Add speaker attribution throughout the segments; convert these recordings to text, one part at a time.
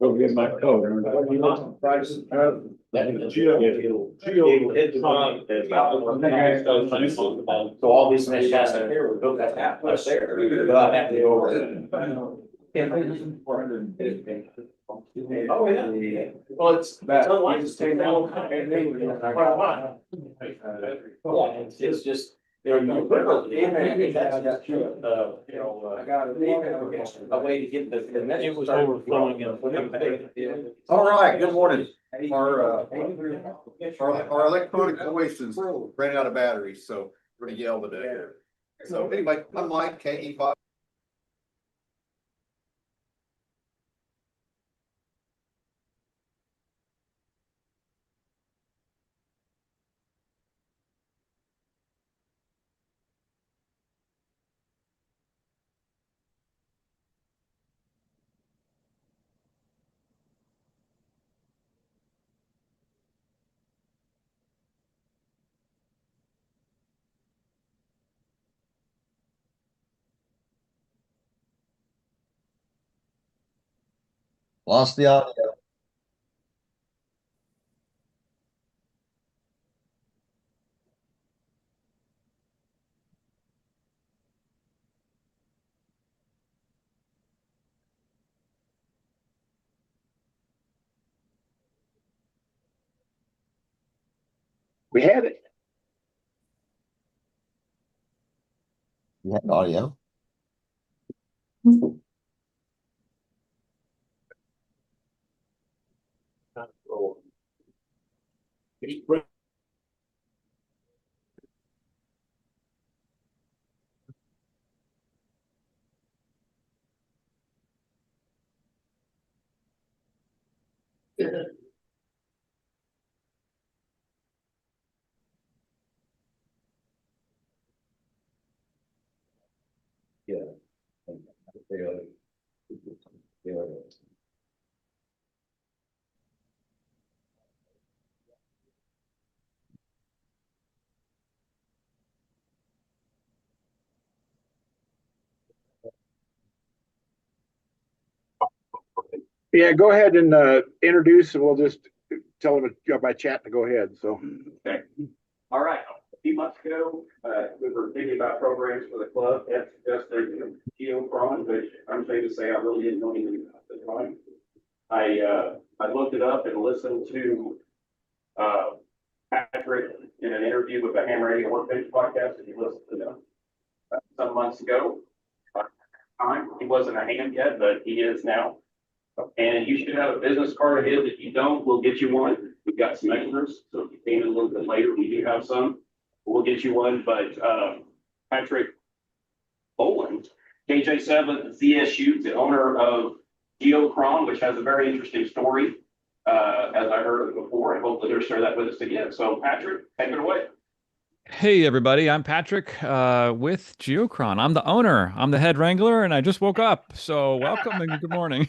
Speaker 1: Go get my code.
Speaker 2: So all these mesh shots out here, we built that half plus there, but half the over. Oh, yeah. Well, it's unlike just take that. It's just. They're I got a way to get the.
Speaker 1: It was overflowing.
Speaker 3: All right, good morning. Our electronic voices ran out of batteries, so we're gonna yell today. So anyway, I'm Mike, KE5.
Speaker 4: Lost the audio.
Speaker 1: We had it.
Speaker 4: You had audio.
Speaker 1: Yeah, go ahead and introduce, and we'll just tell them by chat to go ahead. So,
Speaker 5: okay. All right. A few months ago, we were thinking about programs for the club. That's just a Geochron, which I'm ashamed to say I really didn't know anything about at the time. I looked it up and listened to Patrick in an interview with the Ham Radio Workbench podcast. If you listened to them some months ago, he wasn't a ham yet, but he is now. And you should have a business card of his. If you don't, we'll get you one. We've got some extras. So if you came in a little bit later, we do have some. We'll get you one. But Patrick Bolan KJ7ZSU, the owner of Geochron, which has a very interesting story, as I heard of it before, and hopefully they'll share that with us again. So Patrick, take it away.
Speaker 6: Hey everybody, I'm Patrick with Geochron. I'm the owner. I'm the head wrangler, and I just woke up. So welcome and good morning.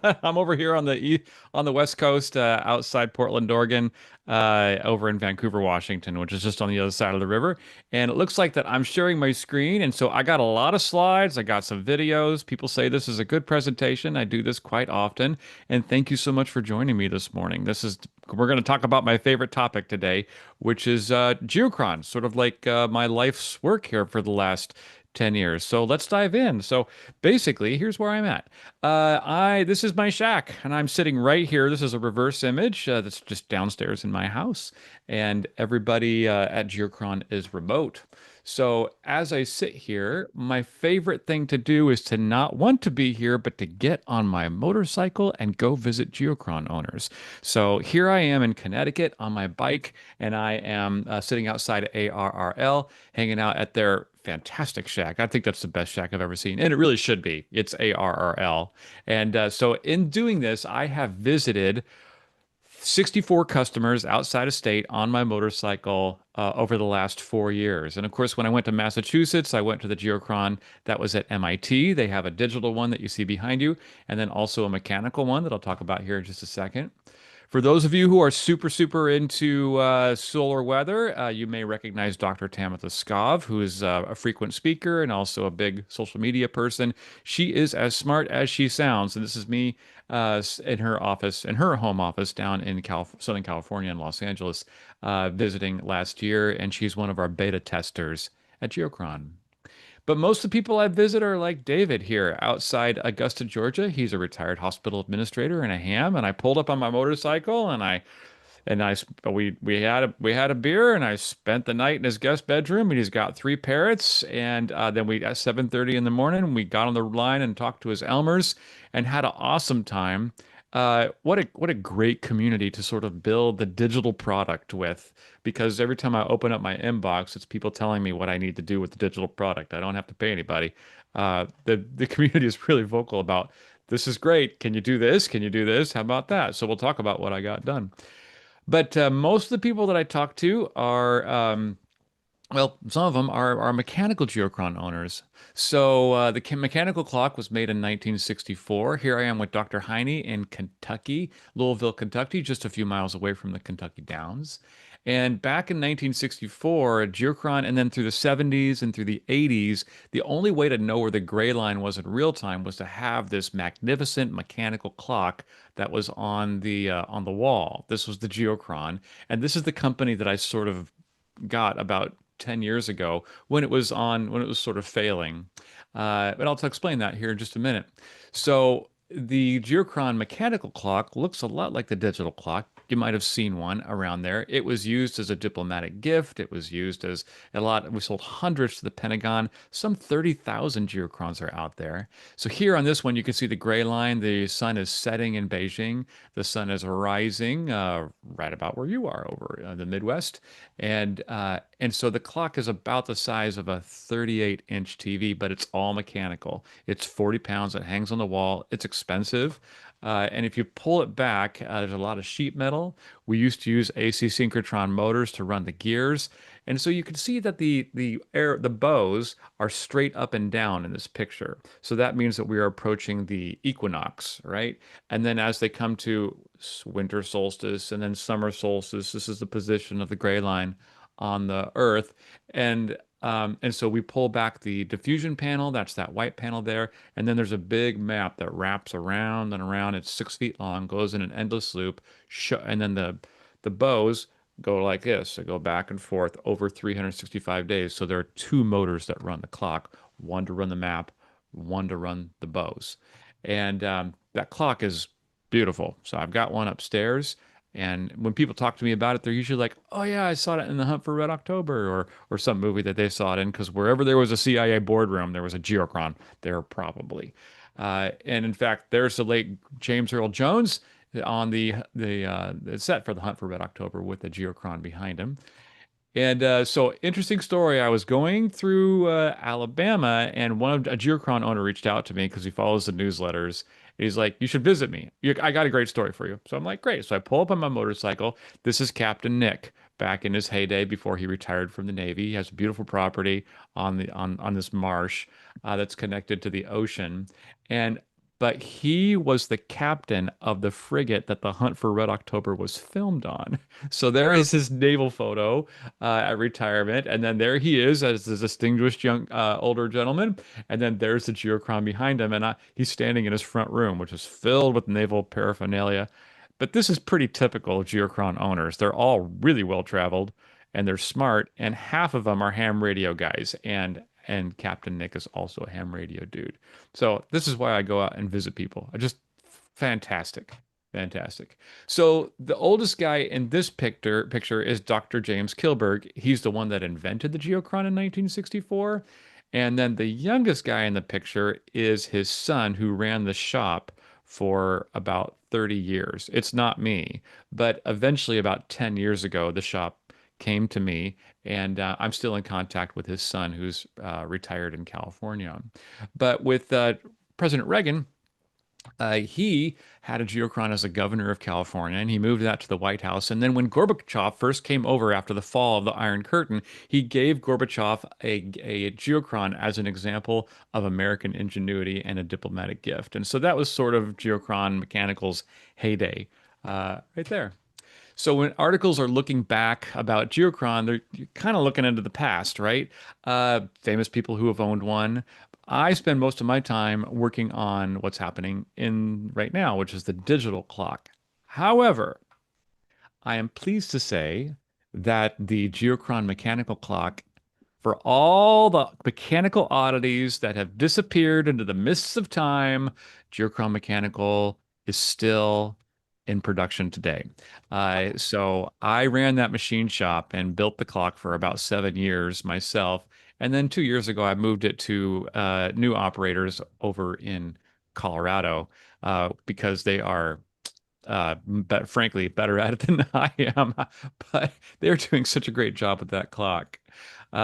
Speaker 6: I'm over here on the West Coast, outside Portland, Oregon, over in Vancouver, Washington, which is just on the other side of the river. And it looks like that I'm sharing my screen, and so I got a lot of slides. I got some videos. People say this is a good presentation. I do this quite often, and thank you so much for joining me this morning. We're going to talk about my favorite topic today, which is Geochron, sort of like my life's work here for the last 10 years. So let's dive in. So basically, here's where I'm at. This is my shack, and I'm sitting right here. This is a reverse image that's just downstairs in my house, and everybody at Geochron is remote. So as I sit here, my favorite thing to do is to not want to be here, but to get on my motorcycle and go visit Geochron owners. So here I am in Connecticut on my bike, and I am sitting outside ARRL, hanging out at their fantastic shack. I think that's the best shack I've ever seen, and it really should be. It's ARRL. And so in doing this, I have visited 64 customers outside of state on my motorcycle over the last 4 years. And of course, when I went to Massachusetts, I went to the Geochron that was at MIT. They have a digital one that you see behind you, and then also a mechanical one that I'll talk about here in just a second. For those of you who are super into solar weather, you may recognize Dr. Tamitha Skov, who is a frequent speaker and also a big social media person. She is as smart as she sounds, and this is me in her office, in her home office down in Southern California in Los Angeles, visiting last year, and she's one of our beta testers at Geochron. But most of the people I visit are like David here outside Augusta, Georgia. He's a retired hospital administrator and a ham. And I pulled up on my motorcycle we had a beer and I spent the night in his guest bedroom and he's got three parrots. And then we at 7:30 in the morning we got on the line and talked to his Elmers and had an awesome time. What a great community to sort of build the digital product with, because every time I open up my inbox, it's people telling me what I need to do with the digital product. I don't have to pay anybody. The community is really vocal about this is great. Can you do this? Can you do this? How about that? So we'll talk about what I got done. But most of the people that I talk to are well, some of them are mechanical geochron owners. So the mechanical clock was made in 1964. Here I am with Dr. Heine in Kentucky, Louisville, Kentucky, just a few miles away from the Kentucky Downs. And back in 1964, geochron, and then through the 70s and through the 80s, the only way to know where the gray line was in real time was to have this magnificent mechanical clock that was on the wall. This was the geochron, and this is the company that I sort of got about 10 years ago when it was sort of failing. But I'll explain that here in just a minute. So the Geochron mechanical clock looks a lot like the digital clock. You might have seen one around there. It was used as a diplomatic gift. It was used as a lot. We sold hundreds to the Pentagon. Some 30,000 Geochrons are out there. So here on this one, you can see the gray line. The sun is setting in Beijing. The sun is rising right about where you are over the Midwest. And so the clock is about the size of a 38-inch TV, but it's all mechanical. It's 40 pounds. It hangs on the wall. It's expensive. And if you pull it back, there's a lot of sheet metal. We used to use AC synchrotron motors to run the gears. And so you can see that the bows are straight up and down in this picture. So that means that we are approaching the equinox, right? And then as they come to winter solstice and then summer solstice, this is the position of the gray line on the Earth. And so we pull back the diffusion panel, that's that white panel there, and then there's a big map that wraps around and around. It's 6 feet long, goes in an endless loop, and then the bows go like this. They go back and forth over 365 days. So there are two motors that run the clock, one to run the map, one to run the bows. And that clock is beautiful. So I've got one upstairs. And when people talk to me about it, they're usually like, "Oh yeah, I saw it in The Hunt for Red October," or some movie that they saw it in. Because wherever there was a CIA boardroom, there was a Geochron there probably. And in fact, there's the late James Earl Jones on the set for The Hunt for Red October with the Geochron behind him. And so, interesting story. I was going through Alabama, and a Geochron owner reached out to me because he follows the newsletters. He's like, "You should visit me. I got a great story for you." So I'm like, "Great." So I pull up on my motorcycle. This is Captain Nick back in his heyday before he retired from the Navy. He has a beautiful property on this marsh that's connected to the ocean. And but he was the captain of the frigate that the Hunt for Red October was filmed on. So there is his naval photo at retirement, and then there he is as a distinguished young older gentleman, and then there's the Geochron behind him, and he's standing in his front room, which is filled with naval paraphernalia. But this is pretty typical of Geochron owners. They're all really well traveled, and they're smart, and half of them are ham radio guys, and Captain Nick is also a ham radio dude. So this is why I go out and visit people. I just fantastic. Fantastic. So the oldest guy in this picture is Dr. James Kilberg. He's the one that invented the Geochron in 1964. And then the youngest guy in the picture is his son who ran the shop for about 30 years. It's not me, but eventually about 10 years ago, the shop came to me, and I'm still in contact with his son who's retired in California. But with President Reagan, he had a Geochron as a governor of California, and he moved that to the White House. And then when Gorbachev first came over after the fall of the Iron Curtain, he gave Gorbachev a Geochron as an example of American ingenuity and a diplomatic gift. And so that was sort of Geochron Mechanical's heyday right there. So when articles are looking back about Geochron, you're kind of looking into the past, right? Famous people who have owned one. I spend most of my time working on what's happening in right now, which is the digital clock. However, I am pleased to say that the Geochron mechanical clock, for all the mechanical oddities that have disappeared into the mists of time, Geochron Mechanical is still in production today. So I ran that machine shop and built the clock for about 7 years myself. And then 2 years ago, I moved it to new operators over in Colorado because they are, frankly, better at it than I am. But they're doing such a great job with that clock.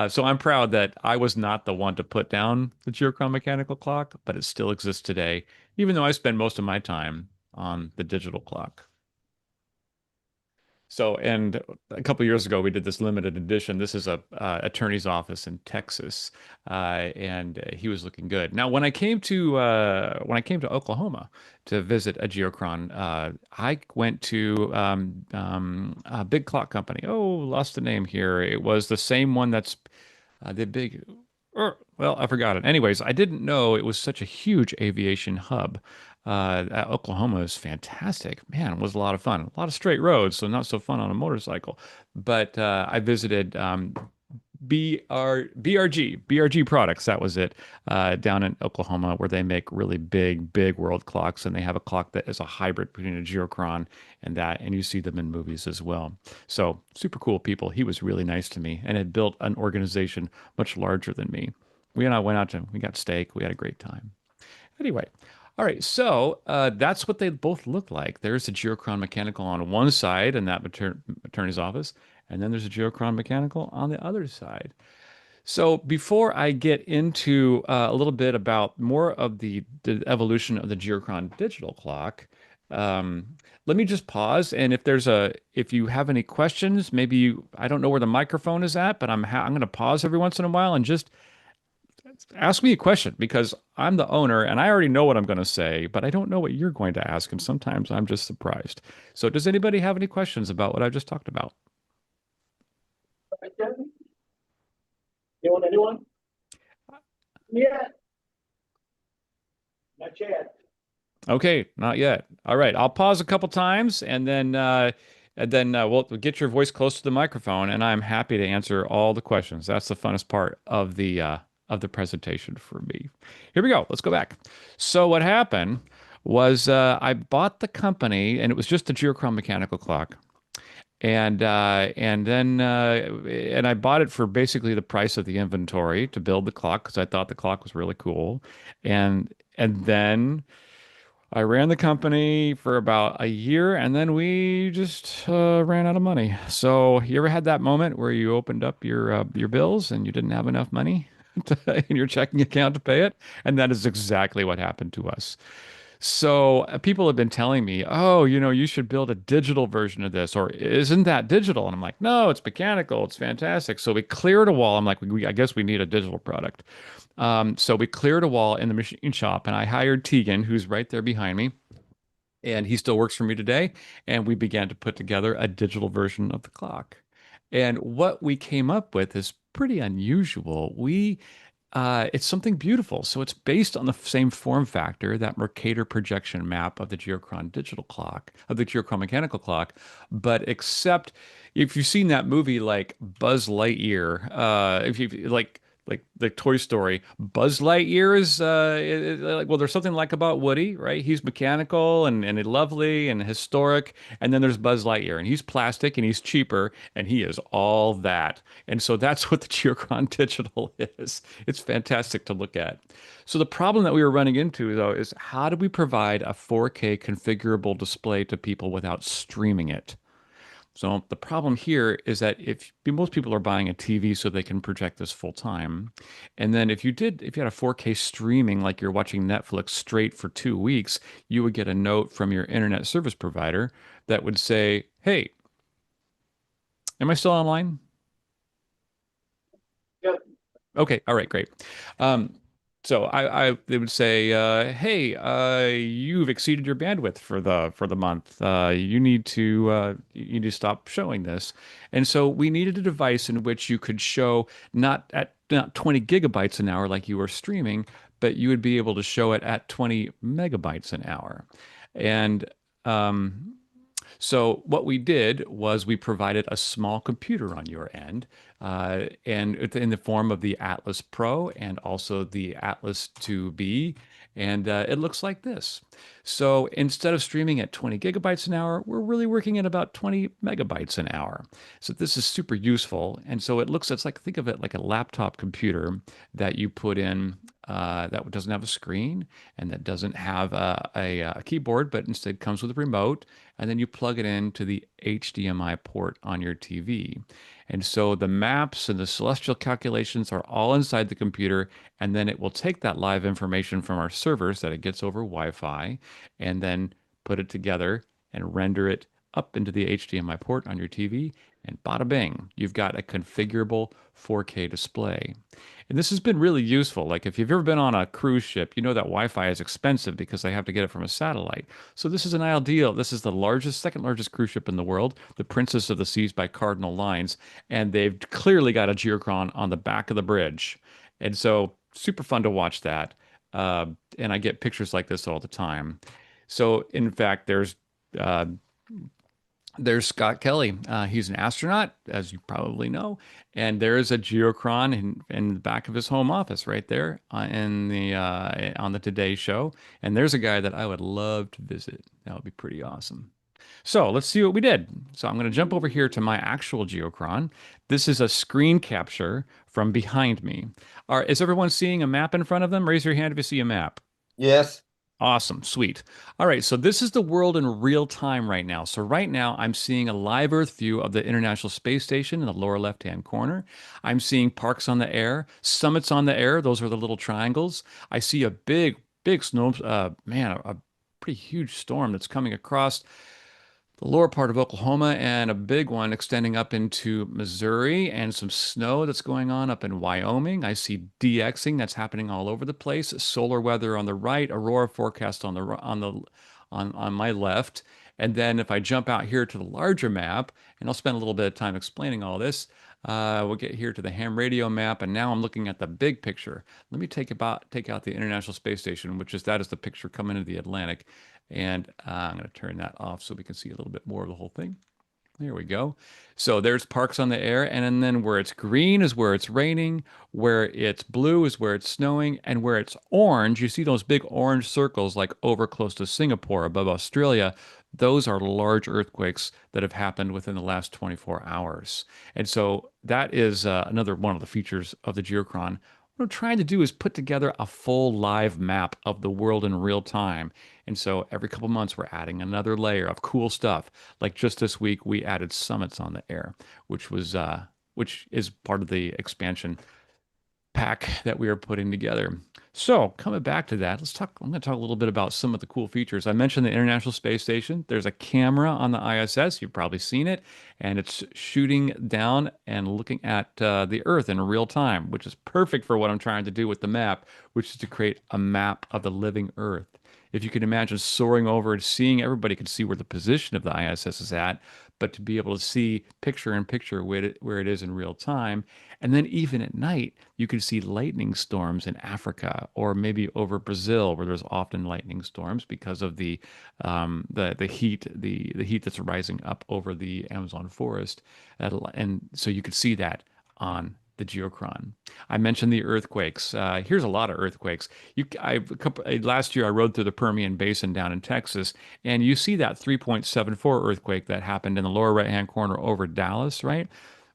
Speaker 6: So I'm proud that I was not the one to put down the Geochron mechanical clock, but it still exists today, even though I spend most of my time on the digital clock. So, and a couple of years ago, we did this limited edition. This is a attorney's office in Texas, and he was looking good. Now, when I came to Oklahoma to visit a Geochron, I went to a big clock company. Oh, lost the name here. It was the same one that's the big. Well, I forgot it. Anyways, I didn't know it was such a huge aviation hub. Oklahoma is fantastic. Man, it was a lot of fun. A lot of straight roads, so not so fun on a motorcycle. But I visited BRG Products. That was it, down in Oklahoma, where they make really big world clocks, and they have a clock that is a hybrid between a Geochron and that, and you see them in movies as well. So super cool people. He was really nice to me, and had built an organization much larger than me. We and I went out we got steak. We had a great time. Anyway. All right, so that's what they both look like. There's a Geochron Mechanical on one side in that attorney's office, and then there's a Geochron Mechanical on the other side. So before I get into a little bit about more of the evolution of the Geochron digital clock, let me just pause. And if you have any questions, I don't know where the microphone is at, but I'm going to pause every once in a while and just ask me a question, because I'm the owner and I already know what I'm going to say, but I don't know what you're going to ask. And sometimes I'm just surprised. So does anybody have any questions about what I just talked about?
Speaker 1: Anyone? Yeah. Not yet.
Speaker 6: Okay, not yet. All right, I'll pause a couple times, and then we'll get your voice close to the microphone, and I'm happy to answer all the questions. That's the funnest part of the presentation for me. Here we go. Let's go back. So what happened was I bought the company, and it was just a Geochron mechanical clock, and then I bought it for basically the price of the inventory to build the clock, because I thought the clock was really cool, and then I ran the company for about a year, and then we just ran out of money. So you ever had that moment where you opened up your bills and you didn't have enough money in your checking account to pay it? And that is exactly what happened to us. So people have been telling me, oh, you should build a digital version of this, or isn't that digital? And I'm like, no, it's mechanical. It's fantastic. So we cleared a wall. I'm like, I guess we need a digital product. So we cleared a wall in the machine shop, and I hired Tegan, who's right there behind me, and he still works for me today. And we began to put together a digital version of the clock. And what we came up with is pretty unusual. It's something beautiful. So it's based on the same form factor, that Mercator projection map of the Geochron digital clock, of the Geochron mechanical clock, but except if you've seen that movie like Buzz Lightyear, if you like the Toy Story, Buzz Lightyear is like, well, there's something like about Woody, right? He's mechanical and lovely and historic, and then there's Buzz Lightyear, and he's plastic and he's cheaper, and he is all that. And so that's what the Geochron Digital is. It's fantastic to look at. So the problem that we were running into, though, is how do we provide a 4K configurable display to people without streaming it? So the problem here is that if most people are buying a TV so they can project this full time, and then if you had a 4K streaming like you're watching Netflix straight for 2 weeks, you would get a note from your internet service provider that would say, "Hey, am I still online?"
Speaker 1: Yep.
Speaker 6: Okay, all right, great. Um, so they would say, "Hey, you've exceeded your bandwidth for the month. You need to stop showing this." And so we needed a device in which you could show not 20 gigabytes an hour like you were streaming, but you would be able to show it at 20 megabytes an hour. And so what we did was we provided a small computer on your end, and in the form of the Atlas Pro and also the Atlas 2B, and it looks like this. So instead of streaming at 20 gigabytes an hour, we're really working at about 20 megabytes an hour. So this is super useful, and so it's like, think of it like a laptop computer that you put in. That doesn't have a screen and that doesn't have a keyboard, but instead comes with a remote, and then you plug it into the HDMI port on your TV. And so the maps and the celestial calculations are all inside the computer, and then it will take that live information from our servers that it gets over Wi-Fi, and then put it together and render it up into the HDMI port on your TV, and bada bing, you've got a configurable 4K display. And this has been really useful. Like if you've ever been on a cruise ship, you know that Wi-Fi is expensive because they have to get it from a satellite. So this is an ideal. This is the second largest cruise ship in the world, the Princess of the Seas by Cardinal Lines, and they've clearly got a Geochron on the back of the bridge. And so super fun to watch that. And I get pictures like this all the time. So in fact, uh, there's Scott Kelly. He's an astronaut, as you probably know, and there is a Geochron in the back of his home office right there on the Today Show. And there's a guy that I would love to visit. That would be pretty awesome. So let's see what we did. So I'm going to jump over here to my actual Geochron. This is a screen capture from behind me. Is everyone seeing a map in front of them? Raise your hand if you see a map.
Speaker 4: Yes.
Speaker 6: Awesome. Sweet. All right. So this is the world in real time right now. So right now I'm seeing a live Earth view of the International Space Station in the lower left-hand corner. I'm seeing parks on the air, summits on the air. Those are the little triangles. I see a big snow, a pretty huge storm that's coming across the lower part of Oklahoma, and a big one extending up into Missouri, and some snow that's going on up in Wyoming. I see DXing that's happening all over the place. Solar weather on the right, aurora forecast on my left. And then if I jump out here to the larger map, and I'll spend a little bit of time explaining all this, we'll get here to the ham radio map, and now I'm looking at the big picture. Let me take out the International Space Station, that is the picture coming into the Atlantic. And I'm going to turn that off so we can see a little bit more of the whole thing. There we go. So there's parks on the air, and then where it's green is where it's raining, where it's blue is where it's snowing, and where it's orange, you see those big orange circles like over close to Singapore above Australia. Those are large earthquakes that have happened within the last 24 hours. And so that is another one of the features of the Geochron. What I'm trying to do is put together a full live map of the world in real time. And so every couple months, we're adding another layer of cool stuff. Like just this week, we added summits on the air, which is part of the expansion. pack that we are putting together. So coming back to that, I'm going to talk a little bit about some of the cool features. I mentioned the International Space Station. There's a camera on the ISS. You've probably seen it, and it's shooting down and looking at the Earth in real time, which is perfect for what I'm trying to do with the map, which is to create a map of the living Earth. If you can imagine soaring over and seeing, everybody can see where the position of the ISS is at, but to be able to see picture in picture where it is in real time. And then even at night, you can see lightning storms in Africa or maybe over Brazil, where there's often lightning storms because of the heat, the heat that's rising up over the Amazon forest. And so you could see that on the Geochron. I mentioned the earthquakes. Here's a lot of earthquakes. Last year I rode through the Permian Basin down in Texas, and you see that 3.74 earthquake that happened in the lower right-hand corner over Dallas, right?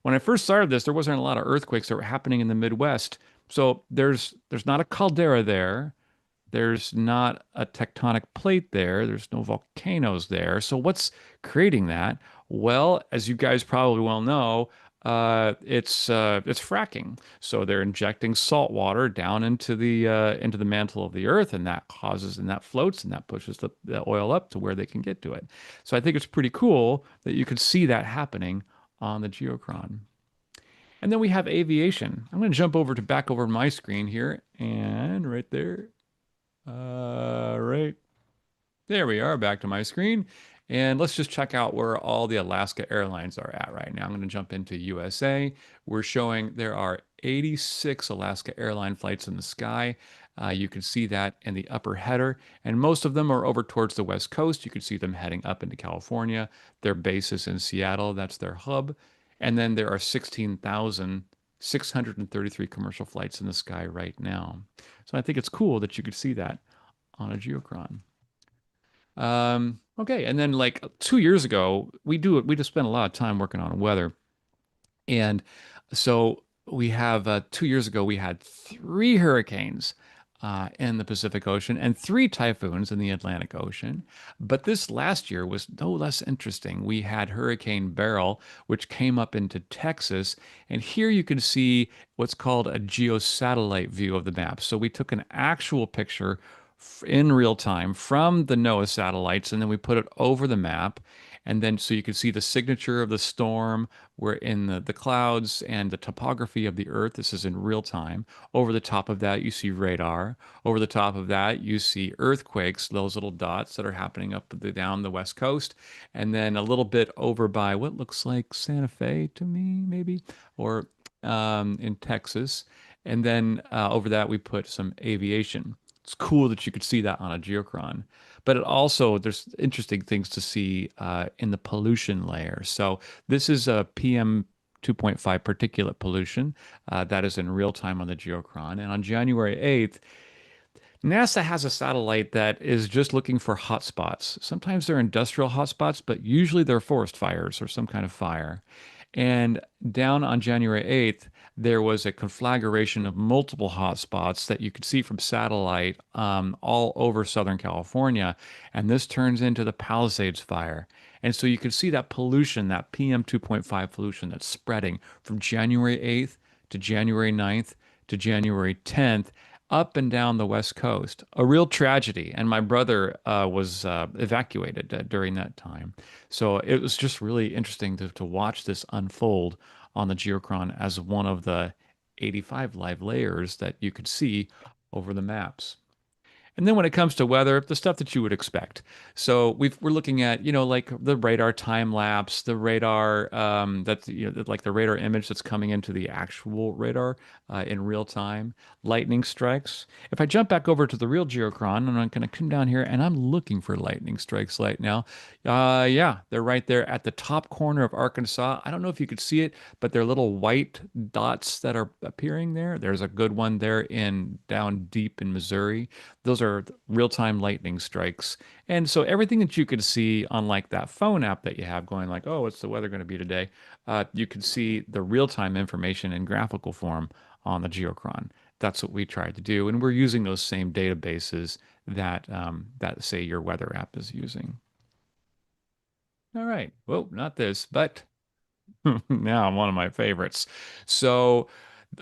Speaker 6: When I first started this, there wasn't a lot of earthquakes that were happening in the Midwest. So there's not a caldera there. There's not a tectonic plate there. There's no volcanoes there. So what's creating that? Well, as you guys probably well know, it's fracking. So they're injecting salt water down into the mantle of the earth, and that floats and that pushes the oil up to where they can get to it. So I think it's pretty cool that you could see that happening on the Geochron. And then we have aviation. I'm going to jump back over my screen here, and right there. Right there we are, back to my screen. And let's just check out where all the Alaska Airlines are at right now. I'm going to jump into USA. We're showing there are 86 Alaska airline flights in the sky. You can see that in the upper header, and most of them are over towards the West Coast. You can see them heading up into California. Their base is in Seattle. That's their hub. And then there are 16,633 commercial flights in the sky right now. So I think it's cool that you could see that on a Geochron. Okay, and then like 2 years ago, we just spent a lot of time working on weather, and so we have 2 years ago we had three hurricanes in the Pacific Ocean and three typhoons in the Atlantic Ocean. But this last year was no less interesting. We had Hurricane Beryl, which came up into Texas, and here you can see what's called a geosatellite view of the map. So we took an actual picture in real time from the NOAA satellites, and then we put it over the map. And then so you can see the signature of the storm. We're in the clouds and the topography of the Earth. This is in real time. Over the top of that, you see radar. Over the top of that, you see earthquakes, those little dots that are happening down the West Coast. And then a little bit over by what looks like Santa Fe to me, maybe, or in Texas. And then over that, we put some aviation. It's cool that you could see that on a Geochron. But there's interesting things to see in the pollution layer. So this is a PM 2.5 particulate pollution that is in real time on the Geochron. And on January 8th, NASA has a satellite that is just looking for hotspots. Sometimes they're industrial hotspots, but usually they're forest fires or some kind of fire. And down on January 8th, there was a conflagration of multiple hotspots that you could see from satellite all over Southern California. And this turns into the Palisades fire. And so you can see that pollution, that PM 2.5 pollution that's spreading from January 8th to January 9th to January 10th up and down the West Coast. A real tragedy. And my brother was evacuated during that time. So it was just really interesting to watch this unfold on the Geochron as one of the 85 live layers that you could see over the maps. And then when it comes to weather, the stuff that you would expect. So we're looking at, like the radar time lapse, the radar like the radar image that's coming into the actual radar in real time, lightning strikes. If I jump back over to the real Geochron, and I'm going to come down here, and I'm looking for lightning strikes right now. Yeah, they're right there at the top corner of Arkansas. I don't know if you could see it, but they're little white dots that are appearing there. There's a good one there down deep in Missouri. Those are real-time lightning strikes. And so everything that you could see on like that phone app that you have going like, oh, what's the weather going to be today? You can see the real-time information in graphical form on the Geochron. That's what we tried to do. And we're using those same databases that say your weather app is using. All right. Well, not this, but now one of my favorites. So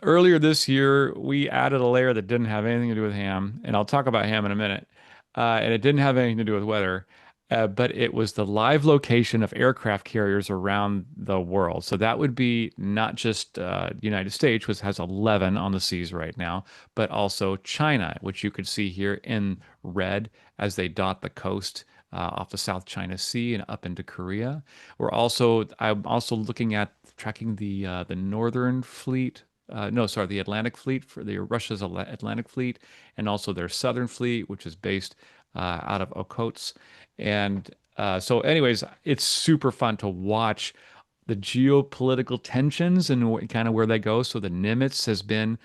Speaker 6: Earlier this year, we added a layer that didn't have anything to do with ham, and I'll talk about ham in a minute. And it didn't have anything to do with weather, but it was the live location of aircraft carriers around the world. So that would be not just United States, which has 11 on the seas right now, but also China, which you could see here in red as they dot the coast. Off the South China Sea and up into Korea. I'm also looking at tracking the Northern Fleet, no, sorry, the Atlantic Fleet for the Russia's Atlantic Fleet, and also their Southern Fleet, which is based out of Okhotsk. And so, anyways, it's super fun to watch the geopolitical tensions and kind of where they go. So the Nimitz has been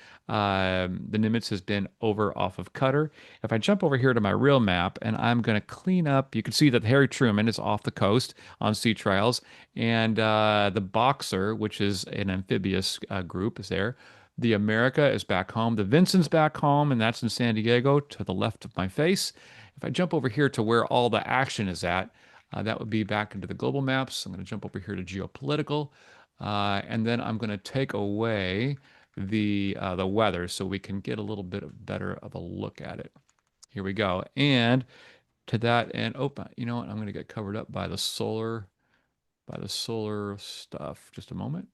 Speaker 6: over off of Qatar. If I jump over here to my real map and I'm going to clean up, you can see that Harry Truman is off the coast on sea trials, and the Boxer, which is an amphibious group, is there. The America is back home. The Vincent's back home, and that's in San Diego to the left of my face. If I jump over here to where all the action is at, that would be back into the global maps. I'm going to jump over here to geopolitical, and then I'm going to take away the weather so we can get a little bit better of a look at it. Here we go. And to that end, oh, you know what? I'm going to get covered up by the solar stuff. Just a moment.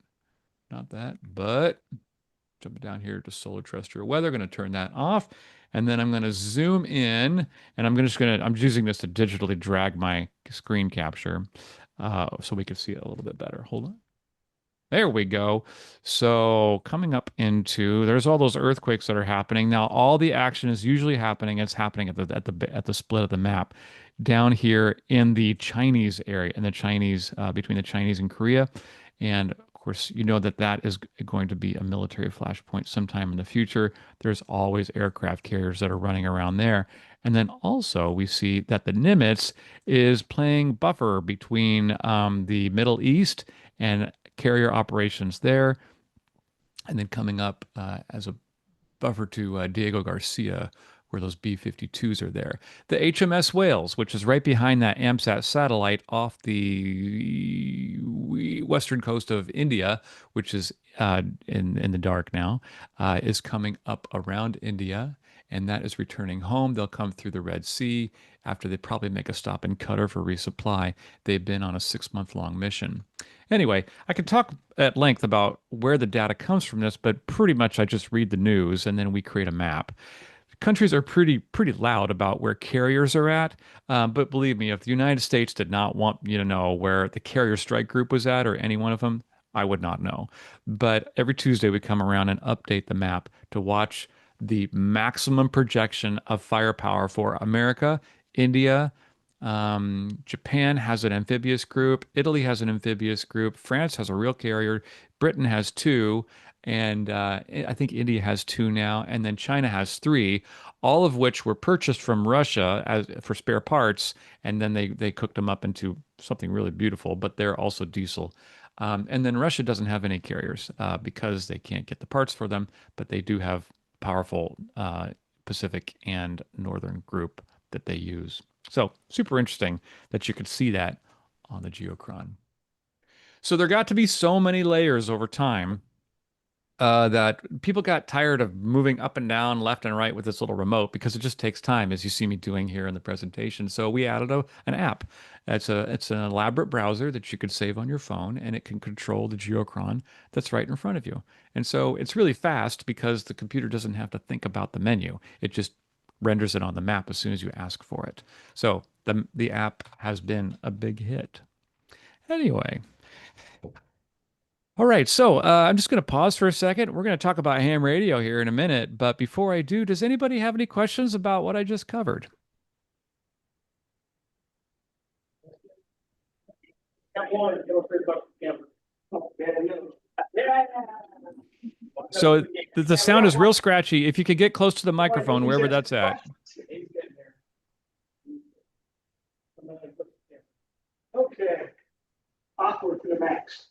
Speaker 6: Not that, but jumping down here to solar terrestrial weather. Going to turn that off. And then I'm going to zoom in, and I'm using this to digitally drag my screen capture so we can see it a little bit better. Hold on. There we go. So coming up there's all those earthquakes that are happening. Now, all the action is usually happening. It's happening at the split of the map down here in the Chinese area, in the Chinese, between the Chinese and Korea. And of course, you know that is going to be a military flashpoint sometime in the future. There's always aircraft carriers that are running around there. And then also we see that the Nimitz is playing buffer between the Middle East and carrier operations there. And then coming up as a buffer to Diego Garcia, where those B-52s are there. The HMS Wales, which is right behind that AMSAT satellite off the western coast of India, which is in the dark now, is coming up around India, and that is returning home. They'll come through the Red Sea after they probably make a stop in Qatar for resupply. They've been on a 6-month-long mission. Anyway, I could talk at length about where the data comes from this, but pretty much I just read the news and then we create a map. Countries are pretty loud about where carriers are at, but believe me, if the United States did not want you to know where the carrier strike group was at or any one of them, I would not know. But every Tuesday we come around and update the map to watch the maximum projection of firepower for America, India. Japan has an amphibious group. Italy has an amphibious group. France has a real carrier. Britain has 2. And I think India has 2 now. And then China has 3, all of which were purchased from Russia for spare parts. And then they cooked them up into something really beautiful, but they're also diesel. And then Russia doesn't have any carriers because they can't get the parts for them, but they do have powerful Pacific and Northern group that they use. So super interesting that you could see that on the Geochron. So there got to be so many layers over time that people got tired of moving up and down, left and right with this little remote because it just takes time, as you see me doing here in the presentation. So we added an app. It's an elaborate browser that you could save on your phone, and it can control the Geochron that's right in front of you. And so it's really fast because the computer doesn't have to think about the menu. It just renders it on the map as soon as you ask for it. So the app has been a big hit. Anyway. All right, so I'm just going to pause for a second. We're going to talk about ham radio here in a minute, but before I do, does anybody have any questions about what I just covered? So the sound is real scratchy. If you could get close to the microphone, wherever that's at.
Speaker 7: Okay, awkward to the max.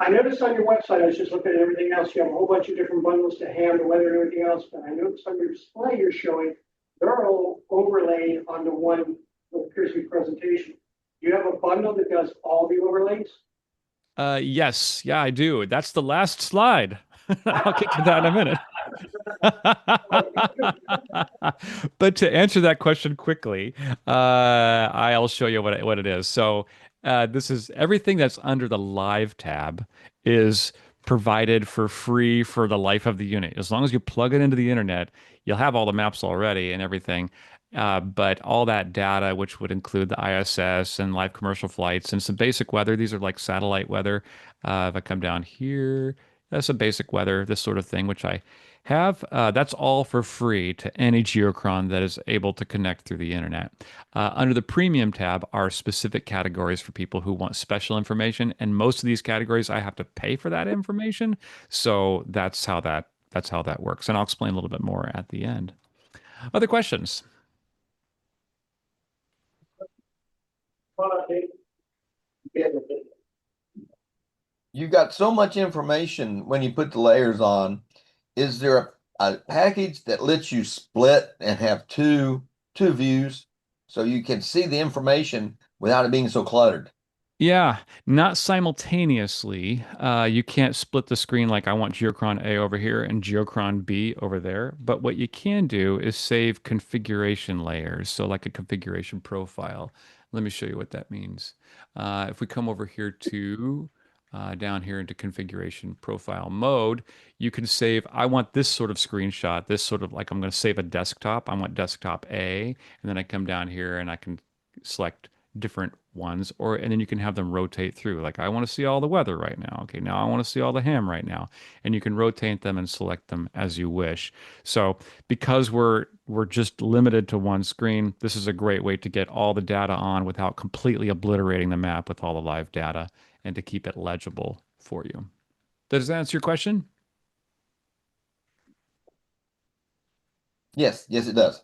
Speaker 7: I noticed on your website, I was just looking at everything else, you have a whole bunch of different bundles to ham, the weather and everything else, but I noticed on your display you're showing, they're all overlaid onto one what appears to be presentation. Do you have a bundle that does all the overlays?
Speaker 6: Yes, yeah, I do. That's the last slide. I'll get to that in a minute. But to answer that question quickly, I'll show you what it is. So this is everything that's under the Live tab is provided for free for the life of the unit. As long as you plug it into the internet, you'll have all the maps already and everything. But all that data, which would include the ISS and live commercial flights and some basic weather, these are like satellite weather. If I come down here, that's some basic weather, this sort of thing, which I have. That's all for free to any Geochron that is able to connect through the internet. Under the premium tab are specific categories for people who want special information, and most of these categories I have to pay for that information. So that's how that works, and I'll explain a little bit more at the end. Other questions?
Speaker 4: You got so much information when you put the layers on. Is there a package that lets you split and have two views so you can see the information without it being so cluttered?
Speaker 6: Yeah, not simultaneously. You can't split the screen like I want Geochron A over here and Geochron B over there. But what you can do is save configuration layers. So like a configuration profile. Let me show you what that means. If we come over here to down here into configuration profile mode, you can save, I want this sort of screenshot, this sort of like I'm going to save a desktop. I want desktop A. And then I come down here and I can select different ones, or and then you can have them rotate through. Like I want to see all the weather right now. Okay, now I want to see all the ham right now, and you can rotate them and select them as you wish. So because we're just limited to one screen, this is a great way to get all the data on without completely obliterating the map with all the live data and to keep it legible for you. Does that answer your question?
Speaker 4: Yes, yes, it does.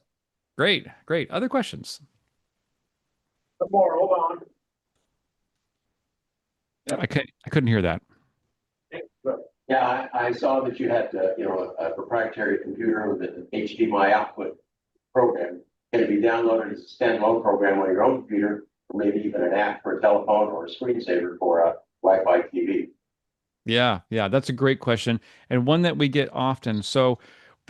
Speaker 6: Great, great. Other questions?
Speaker 7: Some more, hold on.
Speaker 6: I couldn't hear that.
Speaker 8: Yeah, I saw that you had, a proprietary computer with an HDMI output program. Can it be downloaded as a standalone program on your own computer, or maybe even an app for a telephone or a screensaver for a Wi-Fi TV?
Speaker 6: Yeah, yeah, that's a great question and one that we get often. So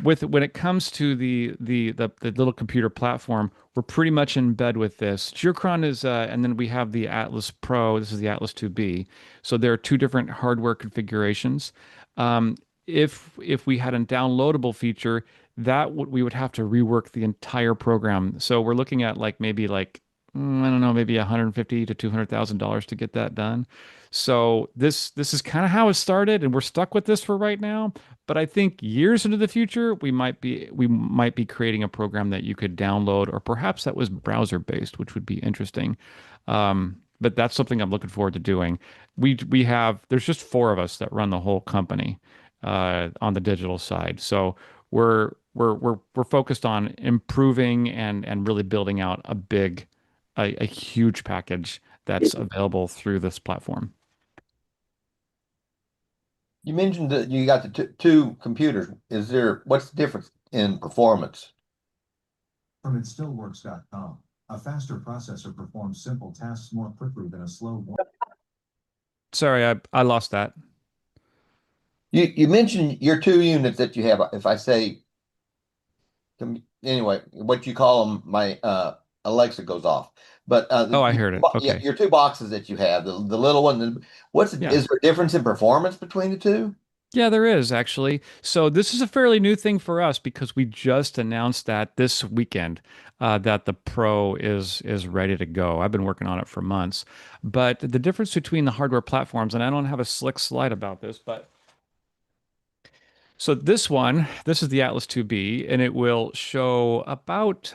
Speaker 6: when it comes to the little computer platform, we're pretty much in bed with this. Geochron is and then we have the Atlas Pro. This is the Atlas 2B. So there are two different hardware configurations. Um, if we had a downloadable feature, we would have to rework the entire program. So we're looking at like maybe like I don't know, maybe 150 to $200,000 to get that done. So this is kind of how it started, and we're stuck with this for right now. But I think years into the future, we might be creating a program that you could download, or perhaps that was browser based, which would be interesting. But that's something I'm looking forward to doing. We have there's just four of us that run the whole company on the digital side, so we're focused on improving and really building out a huge package that's available through this platform.
Speaker 4: You mentioned that you got the two computers. What's the difference in performance?
Speaker 9: From itstillworks.com, a faster processor performs simple tasks more quickly than a slow one.
Speaker 6: Sorry, I lost that.
Speaker 4: You mentioned your two units that you have. If I say, anyway, what you call them, my Alexa goes off. But
Speaker 6: Oh, I heard it.
Speaker 4: yeah,
Speaker 6: Okay.
Speaker 4: your two boxes that you have, the little one.
Speaker 6: Yeah.
Speaker 4: Is there a difference in performance between the two?
Speaker 6: Yeah, there is actually. So this is a fairly new thing for us because we just announced that this weekend that the Pro is ready to go. I've been working on it for months. But the difference between the hardware platforms, and I don't have a slick slide about this, but so this is the Atlas 2B, and it'll show about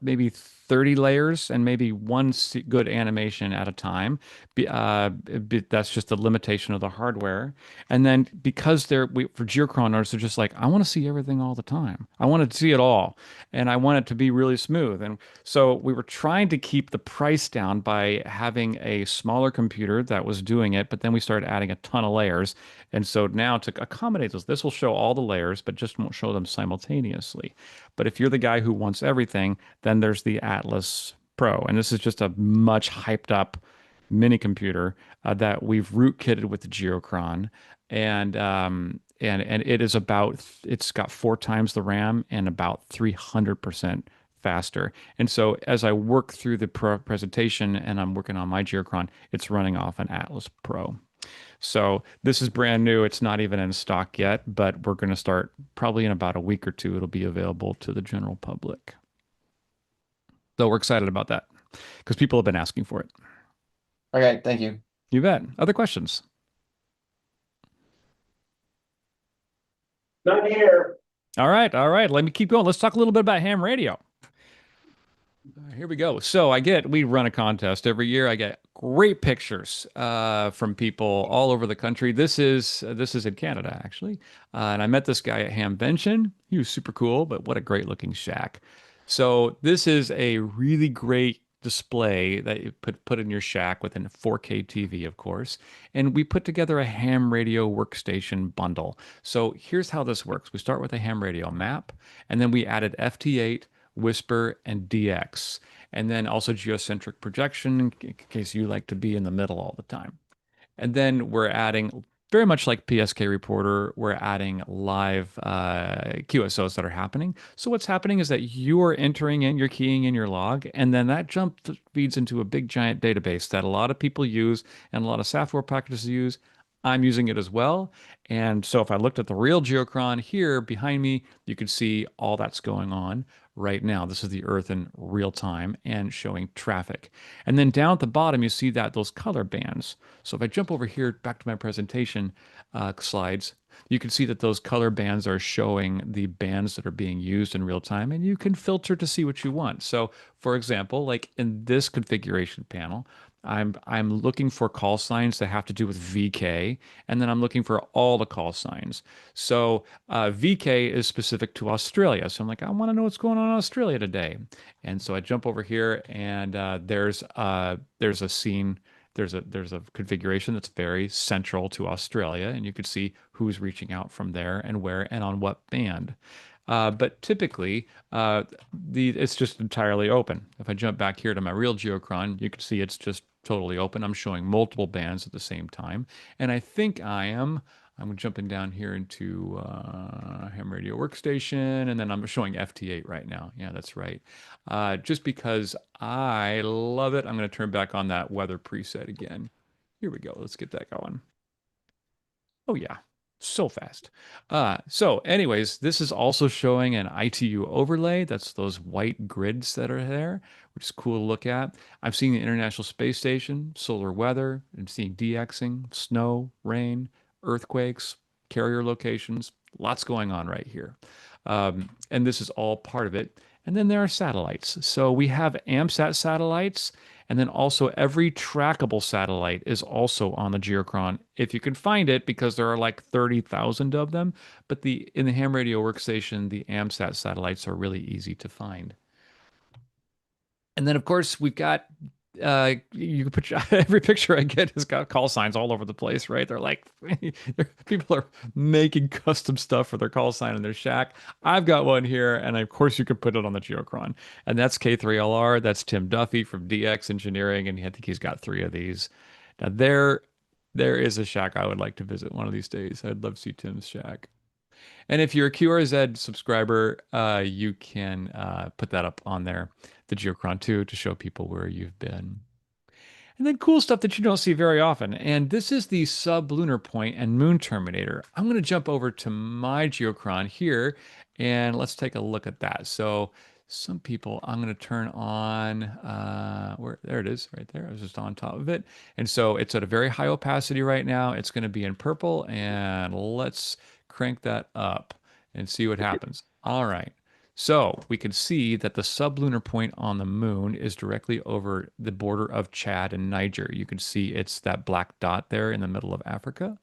Speaker 6: maybe 30 layers and maybe one good animation at a time. That's just the limitation of the hardware. And then because for Geochron owners, they're just like, I want to see everything all the time. I want to see it all, and I want it to be really smooth. And so we were trying to keep the price down by having a smaller computer that was doing it, but then we started adding a ton of layers. And so now to accommodate this will show all the layers, but just won't show them simultaneously. But if you're the guy who wants everything, then there's the Atlas Pro. And this is just a much hyped up mini computer that we've rootkitted with the Geochron, and it is about it's got 4 times the RAM and about 300% faster. And so as I work through the presentation and I'm working on my Geochron, it's running off an Atlas Pro. So this is brand new. It's not even in stock yet, but we're going to start probably in about a week or two. It'll be available to the general public. So we're excited about that because people have been asking for it.
Speaker 4: Okay, thank you.
Speaker 6: You bet. Other questions?
Speaker 7: None here.
Speaker 6: All right, all right. Let me keep going. Let's talk a little bit about ham radio. Here we go. So we run a contest every year. I get great pictures from people all over the country. This is in Canada actually, and I met this guy at Hamvention. He was super cool, but what a great looking shack. So this is a really great display that you put in your shack with a 4K TV, of course. And we put together a ham radio workstation bundle. So here's how this works. We start with a ham radio map, and then we added FT8, Whisper, and DX, and then also geocentric projection in case you like to be in the middle all the time. And then we're adding, very much like PSK Reporter, we're adding live QSOs that are happening. So what's happening is that you're keying in your log, and then that jump feeds into a big giant database that a lot of people use and a lot of software packages use. I'm using it as well. And so if I looked at the real Geochron here behind me, you could see all that's going on right now. This is the Earth in real time and showing traffic. And then down at the bottom, you see that those color bands. So if I jump over here back to my presentation slides, you can see that those color bands are showing the bands that are being used in real time, and you can filter to see what you want. So for example, like in this configuration panel, I'm looking for call signs that have to do with VK, and then I'm looking for all the call signs. So VK is specific to Australia. So I'm like, I want to know what's going on in Australia today. And so I jump over here, and there's a scene. There's a configuration that's very central to Australia, and you can see who's reaching out from there and where and on what band. But typically, it's just entirely open. If I jump back here to my real Geochron, you can see it's just totally open. I'm showing multiple bands at the same time. And I think I'm jumping down here into Ham Radio Workstation, and then I'm showing FT8 right now. Yeah, that's right. Just because I love it, I'm going to turn back on that weather preset again. Here we go. Let's get that going. Oh, yeah. So fast. So anyways, this is also showing an ITU overlay. That's those white grids that are there, which is cool to look at. I'm seeing the International Space Station, solar weather. I'm seeing DXing, snow, rain, earthquakes, carrier locations. Lots going on right here. And this is all part of it. And then there are satellites. So we have AMSAT satellites, and then also every trackable satellite is also on the Geochron if you can find it, because there are like 30,000 of them. But in the ham radio workstation, the AMSAT satellites are really easy to find. And then of course we've got you can put every picture I get has got call signs all over the place, right? They're like people are making custom stuff for their call sign in their shack. I've got one here, and of course you could put it on the Geochron. And that's K3LR. That's Tim Duffy from DX Engineering, and I think he's got 3 of these. Now there is a shack I would like to visit one of these days. I'd love to see Tim's shack. And if you're a QRZ subscriber, you can put that up on there, the Geochron 2, to show people where you've been. And then cool stuff that you don't see very often. And this is the Sublunar Point and Moon Terminator. I'm going to jump over to my Geochron here, and let's take a look at that. So some people, I'm going to turn on, there it is right there. I was just on top of it. And so it's at a very high opacity right now. It's going to be in purple, and let's crank that up and see what happens. All right. So we can see that the sublunar point on the moon is directly over the border of Chad and Niger. You can see it's that black dot there in the middle of Africa.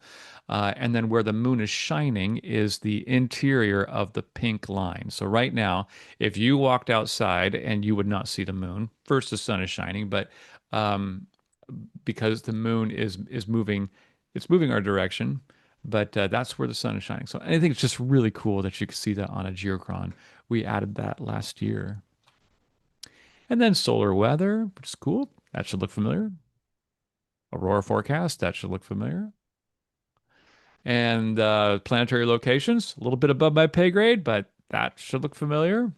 Speaker 6: And then where the moon is shining is the interior of the pink line. So right now, if you walked outside, and you would not see the moon, first the sun is shining, but because the moon is moving, it's moving our direction, but that's where the sun is shining. So I think it's just really cool that you can see that on a Geochron. We added that last year. And then solar weather, which is cool. That should look familiar. Aurora forecast, that should look familiar. And planetary locations, a little bit above my pay grade, but that should look familiar.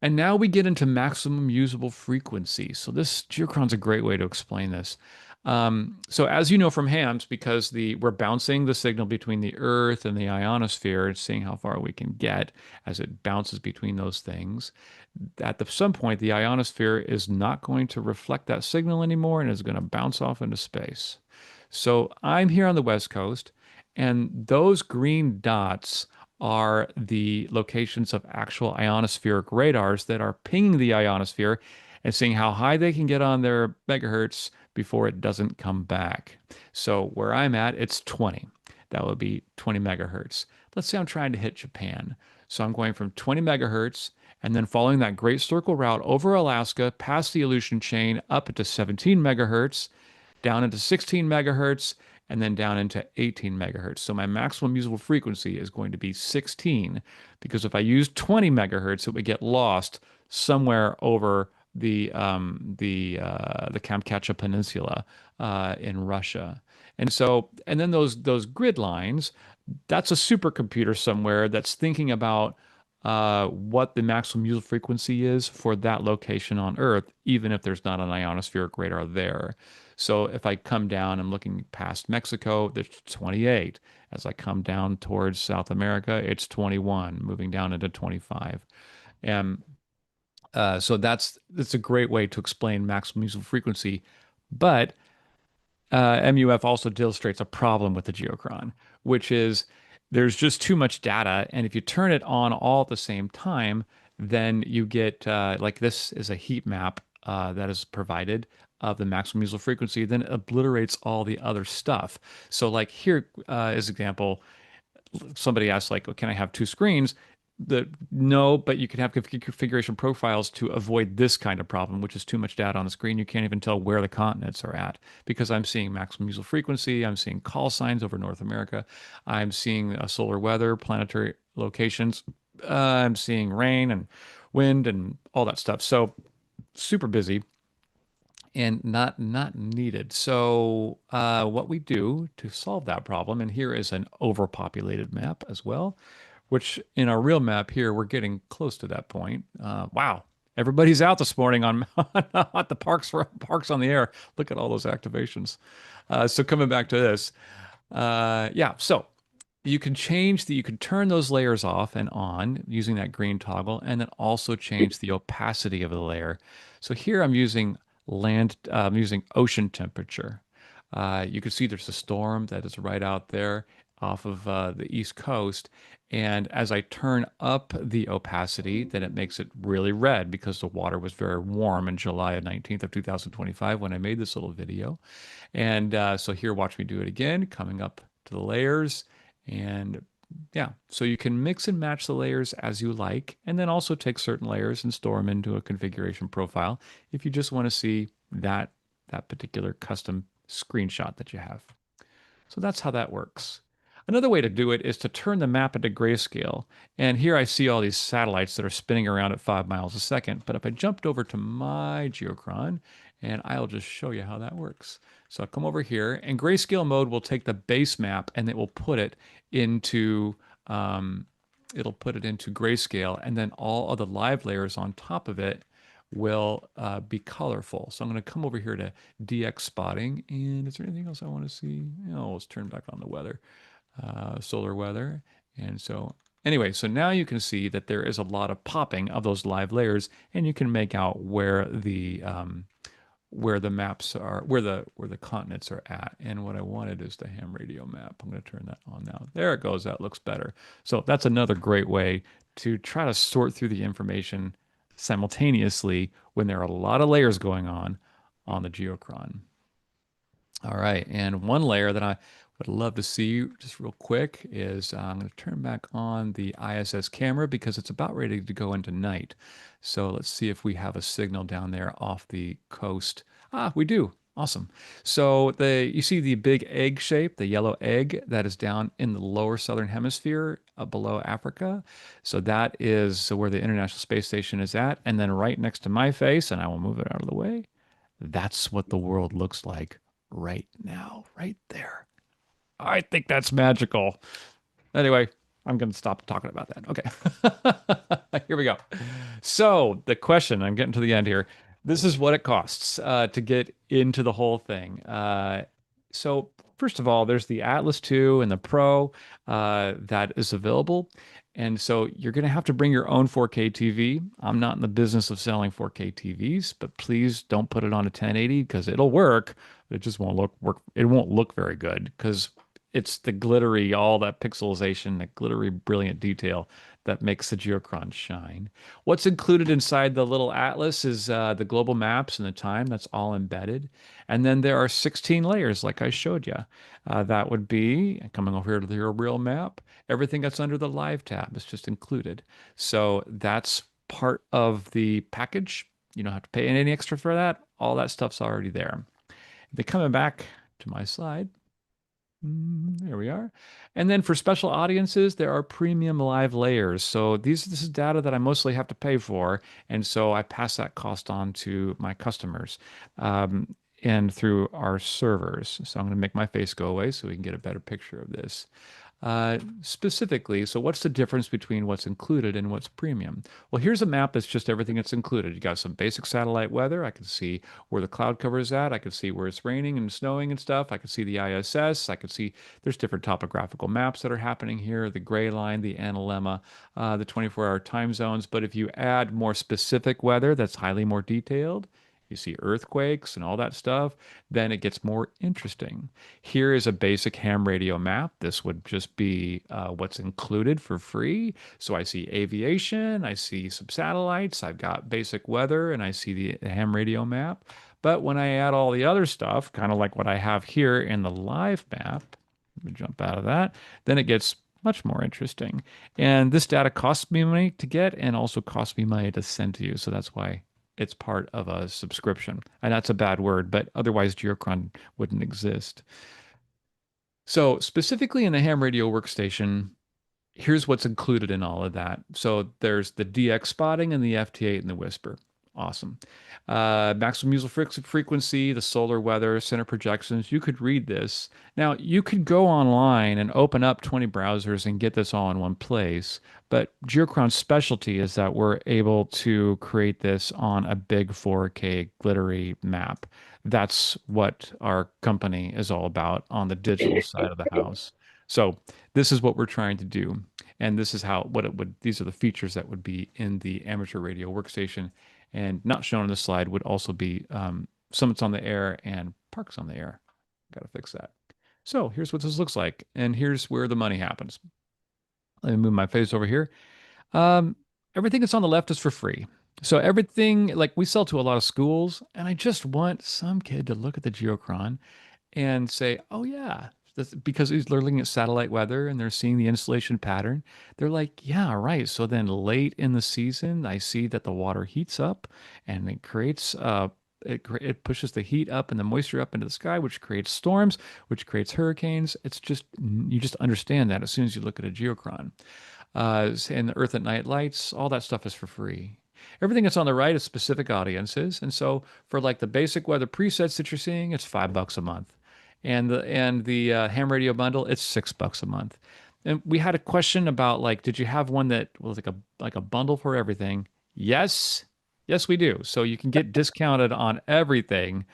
Speaker 6: And now we get into maximum usable frequency. So this Geochron's a great way to explain this. So as you know from hams, because we're bouncing the signal between the Earth and the ionosphere and seeing how far we can get as it bounces between those things. Some point, the ionosphere is not going to reflect that signal anymore and is going to bounce off into space. So I'm here on the West Coast, and those green dots are the locations of actual ionospheric radars that are pinging the ionosphere and seeing how high they can get on their megahertz before it doesn't come back. So where I'm at, it's 20. That would be 20 megahertz. Let's say I'm trying to hit Japan. So I'm going from 20 megahertz and then following that Great Circle route over Alaska, past the Aleutian chain, up into 17 megahertz, down into 16 megahertz, and then down into 18 megahertz. So my maximum usable frequency is going to be 16, because if I use 20 megahertz, it would get lost somewhere over the Kamchatka Peninsula in Russia. And then those grid lines, that's a supercomputer somewhere that's thinking about what the maximum usable frequency is for that location on Earth, even if there's not an ionospheric radar there. So if I come down, I'm looking past Mexico, there's 28. As I come down towards South America, it's 21, moving down into 25. And so that's a great way to explain maximum usable frequency. But MUF also illustrates a problem with the Geochron, which is there's just too much data. And if you turn it on all at the same time, then you get like this is a heat map that is provided of the maximum usable frequency, then it obliterates all the other stuff. So like here is example, somebody asked like, oh, can I have two screens? No, but you can have configuration profiles to avoid this kind of problem, which is too much data on the screen. You can't even tell where the continents are at because I'm seeing maximum usable frequency. I'm seeing call signs over North America. I'm seeing solar weather, planetary locations. I'm seeing rain and wind and all that stuff. So super busy and not needed. So what we do to solve that problem, and here is an overpopulated map as well, which in our real map here, we're getting close to that point. Wow, everybody's out this morning on at the parks on the air. Look at all those activations. So coming back to this, yeah, so you can you can turn those layers off and on using that green toggle, and then also change the opacity of the layer. So here I'm using I'm using ocean temperature. You can see there's a storm that is right out there off of the East Coast. And as I turn up the opacity, then it makes it really red because the water was very warm in July 19th of 2025 when I made this little video. And so here, watch me do it again, coming up to the layers. And yeah, so you can mix and match the layers as you like, and then also take certain layers and store them into a configuration profile if you just want to see that particular custom screenshot that you have. So that's how that works. Another way to do it is to turn the map into grayscale. And here I see all these satellites that are spinning around at 5 miles a second. But if I jumped over to my Geochron, and I'll just show you how that works. So I'll come over here, and grayscale mode will take the base map and it will put it into grayscale, and then all of the live layers on top of it will be colorful. So I'm going to come over here to DX spotting. And is there anything else I want to see? Oh, let's turn back on the weather, solar weather. And so anyway, so now you can see that there is a lot of popping of those live layers, and you can make out where the maps are, where the continents are at. And what I wanted is the ham radio map. I'm going to turn that on now. There it goes. That looks better. So that's another great way to try to sort through the information simultaneously when there are a lot of layers going on the Geochron. All right, and one layer that I would love to see just real quick is I'm going to turn back on the ISS camera because it's about ready to go into night. So let's see if we have a signal down there off the coast. Ah, we do. Awesome. So you see the big egg shape, the yellow egg that is down in the lower southern hemisphere below Africa. So that is where the International Space Station is at. And then right next to my face, and I will move it out of the way, That's what the world looks like right now, right there. I think that's magical. Anyway, I'm going to stop talking about that. Okay. Here we go. So, the question, I'm getting to the end here. This is what it costs to get into the whole thing. So, first of all, there's the Atlas 2 and the Pro that is available. And so you're going to have to bring your own 4K TV. I'm not in the business of selling 4K TVs, but please don't put it on a 1080 because it'll work. It just won't work. It won't look very good because it's the glittery, all that pixelization, the glittery, brilliant detail that makes the Geochron shine. What's included inside the little atlas is the global maps and the time. That's all embedded. And then there are 16 layers, like I showed you. That would be coming over here to the real map. Everything that's under the live tab is just included. So that's part of the package. You don't have to pay any extra for that. All that stuff's already there. Then coming back to my slide. There we are. And then for special audiences, there are premium live layers. So this is data that I mostly have to pay for. And so I pass that cost on to my customers and through our servers. So I'm going to make my face go away so we can get a better picture of this. Specifically, so what's the difference between what's included and what's premium? Well, here's a map that's just everything that's included. You got some basic satellite weather. I can see where the cloud cover is at. I can see where it's raining and snowing and stuff. I can see the ISS. I can see there's different topographical maps that are happening here, the gray line, the analemma, the 24-hour time zones. But if you add more specific weather that's highly more detailed, you see earthquakes and all that stuff, then it gets more interesting. Here is a basic ham radio map. This would just be what's included for free. So I see aviation, I see some satellites, I've got basic weather, and I see the ham radio map. But when I add all the other stuff, kind of like what I have here in the live map, let me jump out of that, then it gets much more interesting. And this data costs me money to get and also costs me money to send to you. So that's why it's part of a subscription. And that's a bad word, but otherwise Geochron wouldn't exist. So specifically in the ham radio workstation, here's what's included in all of that. So there's the DX spotting and the FT8 and the Whisper. Awesome. Maximum musical frequency, the solar weather, center projections. You could read this. Now, you could go online and open up 20 browsers and get this all in one place. But Geochron's specialty is that we're able to create this on a big 4K glittery map. That's what our company is all about on the digital side of the house. So this is what we're trying to do. And this is these are the features that would be in the amateur radio workstation. And not shown on this slide would also be Summits on the Air and Parks on the Air. Got to fix that. So here's what this looks like. And here's where the money happens. Let me move my face over here. Everything that's on the left is for free. So everything, like we sell to a lot of schools, and I just want some kid to look at the Geochron and say, oh yeah, because he's looking at satellite weather and they're seeing the installation pattern. They're like, yeah, right. So then late in the season, I see that the water heats up and it creates it pushes the heat up and the moisture up into the sky, which creates storms, which creates hurricanes. It's just, you just understand that as soon as you look at a Geochron. And the Earth at Night lights, all that stuff is for free. Everything that's on the right is specific audiences. And so for like the basic weather presets that you're seeing, it's $5 a month. And the ham radio bundle, it's $6 a month. And we had a question about like, did you have one that was like a bundle for everything? Yes. Yes, we do. So you can get discounted on everything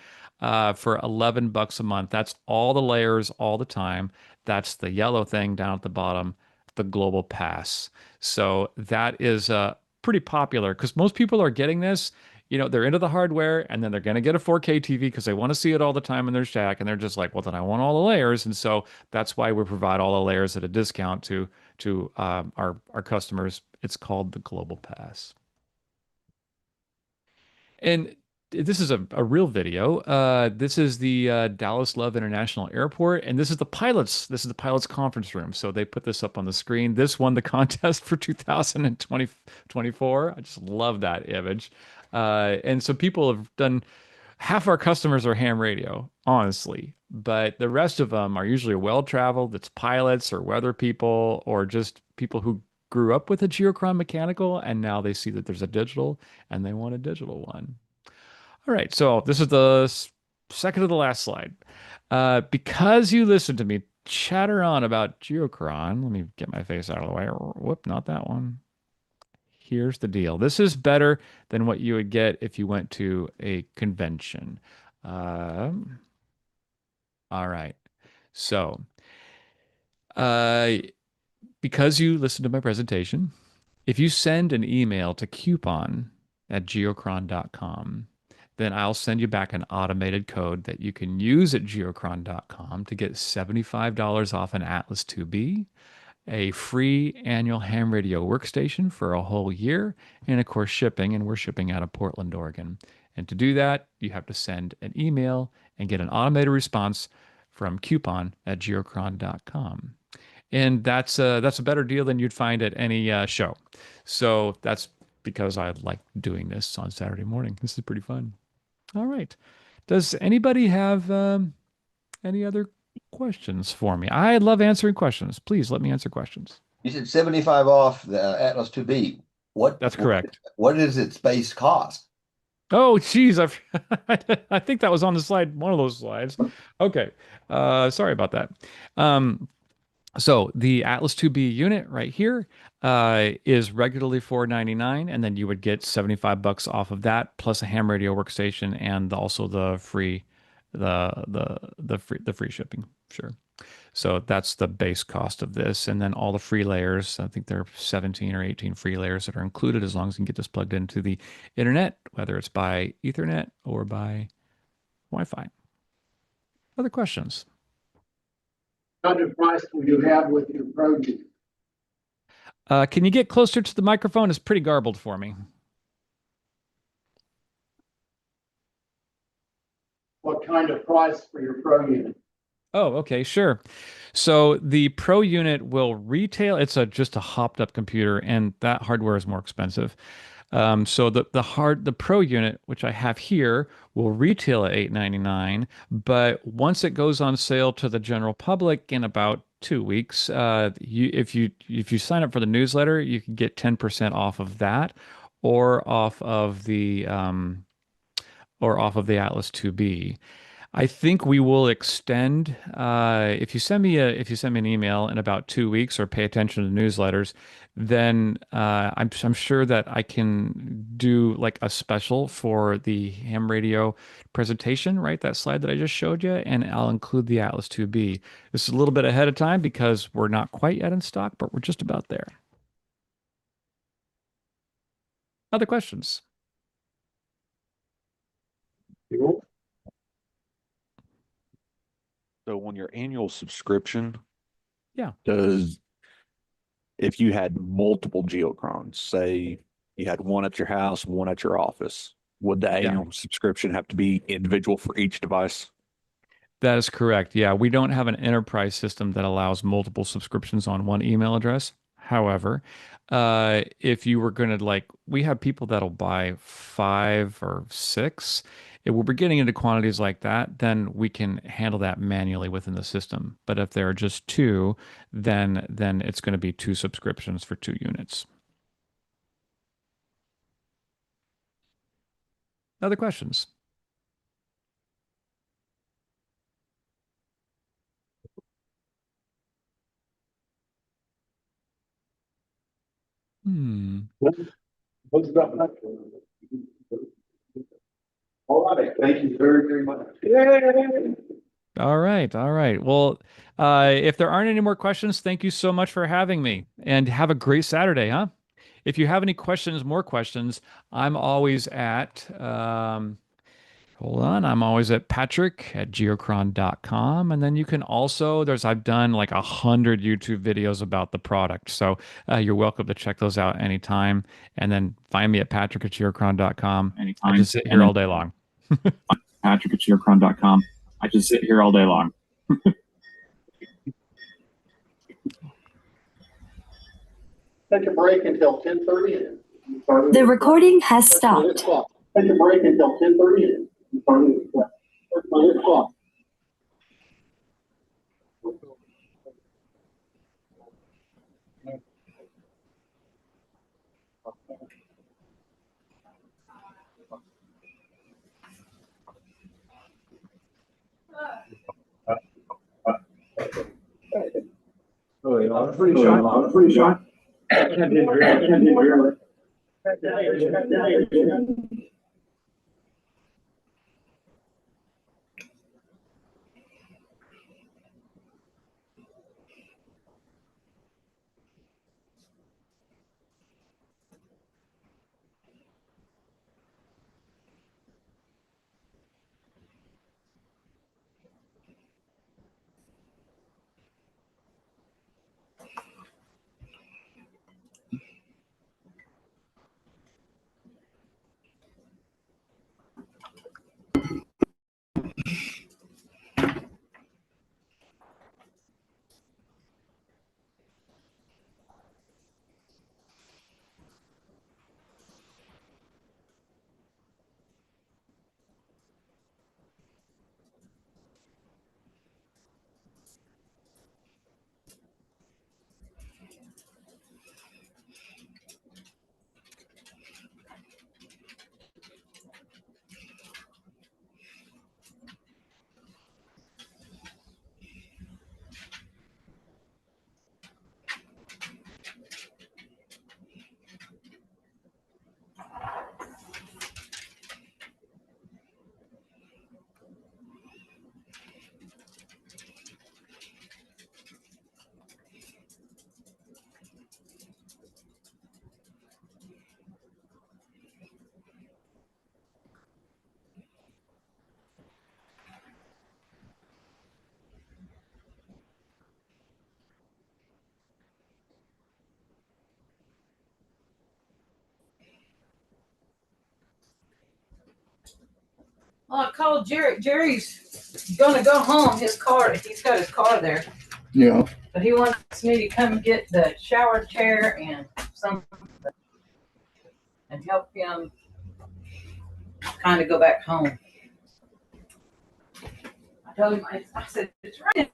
Speaker 6: for $11 a month. That's all the layers all the time. That's the yellow thing down at the bottom, the Global Pass. So that is pretty popular because most people are getting this. You know, they're into the hardware and then they're going to get a 4K TV because they want to see it all the time in their shack. And they're just like, well, then I want all the layers. And so that's why we provide all the layers at a discount to our customers. It's called the Global Pass. And this is a real video. This is the Dallas Love International Airport, and this is the pilots. This is the pilots conference room. So they put this up on the screen. This won the contest for 2024. I just love that image. And so people have done. Half our customers are ham radio, honestly, but the rest of them are usually well-traveled. It's pilots or weather people or just people who grew up with a Geochron mechanical and now they see that there's a digital and they want a digital one. All right, so this is the second to the last slide. Because you listened to me chatter on about Geochron, let me get my face out of the way. Whoop, not that one. Here's the deal. This is better than what you would get if you went to a convention. All right. So, uh, because you listened to my presentation, if you send an email to coupon@geochron.com, then I'll send you back an automated code that you can use at geochron.com to get $75 off an Atlas 2B, a free annual ham radio workstation for a whole year, and of course shipping, and we're shipping out of Portland, Oregon. And to do that, you have to send an email and get an automated response from coupon@geochron.com. And that's a better deal than you'd find at any show. So that's because I like doing this on Saturday morning. This is pretty fun. All right. Does anybody have any other questions for me? I love answering questions. Please let me answer questions.
Speaker 4: You said 75 off the Atlas 2B.
Speaker 6: That's correct.
Speaker 4: What is its base cost?
Speaker 6: Oh, geez, I think that was on the slide, one of those slides. Okay, sorry about that. So the Atlas 2B unit right here is regularly $499, and then you would get $75 off of that, plus a ham radio workstation, and also the free, the free shipping. Sure. So that's the base cost of this, and then all the free layers. I think there are 17 or 18 free layers that are included as long as you can get this plugged into the internet, whether it's by Ethernet or by Wi-Fi. Other questions?
Speaker 7: What kind of price will you have with your project?
Speaker 6: Can you get closer to the microphone? It's pretty garbled for me.
Speaker 7: What kind of price for your pro unit?
Speaker 6: Oh, okay, sure. So the Pro unit will retail. It's just a hopped up computer, and that hardware is more expensive. So the Pro unit, which I have here, will retail at $899. But once it goes on sale to the general public in about 2 weeks, if you sign up for the newsletter, you can get 10% off of that, or off of the Atlas 2B. I think we will extend. If you send me an email in about 2 weeks or pay attention to newsletters, then I'm sure that I can do like a special for the ham radio presentation, right? That slide that I just showed you, and I'll include the Atlas 2B. This is a little bit ahead of time because we're not quite yet in stock, but we're just about there. Other questions?
Speaker 10: So on your annual subscription,
Speaker 6: Yeah.
Speaker 10: if you had multiple Geochrons, say you had one at your house, one at your office, would the annual subscription have to be individual for each device?
Speaker 6: That is correct. Yeah, we don't have an enterprise system that allows multiple subscriptions on one email address. However, if you were going to we have people that'll buy 5 or 6. If we're getting into quantities like that, then we can handle that manually within the system. But if there are just 2, then it's going to be 2 subscriptions for 2 units. Other questions?
Speaker 1: What's about that?
Speaker 3: All right, thank you very, very much.
Speaker 1: Yay!
Speaker 6: All right. All right. Well, if there aren't any more questions, thank you so much for having me, and have a great Saturday, huh? If you have any more questions, I'm always at, hold on, I'm always at patrick@geochron.com. And then you can also, I've done like 100 YouTube videos about the product. So you're welcome to check those out anytime. And then find me at patrick@geochron.com.
Speaker 5: Anytime.
Speaker 6: I just sit here all day long.
Speaker 5: Patrick@geochron.com. I just sit here all day long.
Speaker 7: Take a break until 10:30.
Speaker 11: The recording has stopped.
Speaker 7: Take a break until 10:30.
Speaker 1: Pretty short. Pretty short.
Speaker 12: Well, I called Jerry. Jerry's gonna go home. His car, he's got his car there.
Speaker 1: Yeah.
Speaker 12: But he wants me to come get the shower chair and some and help him kind of go back home. I told him, I said, it's right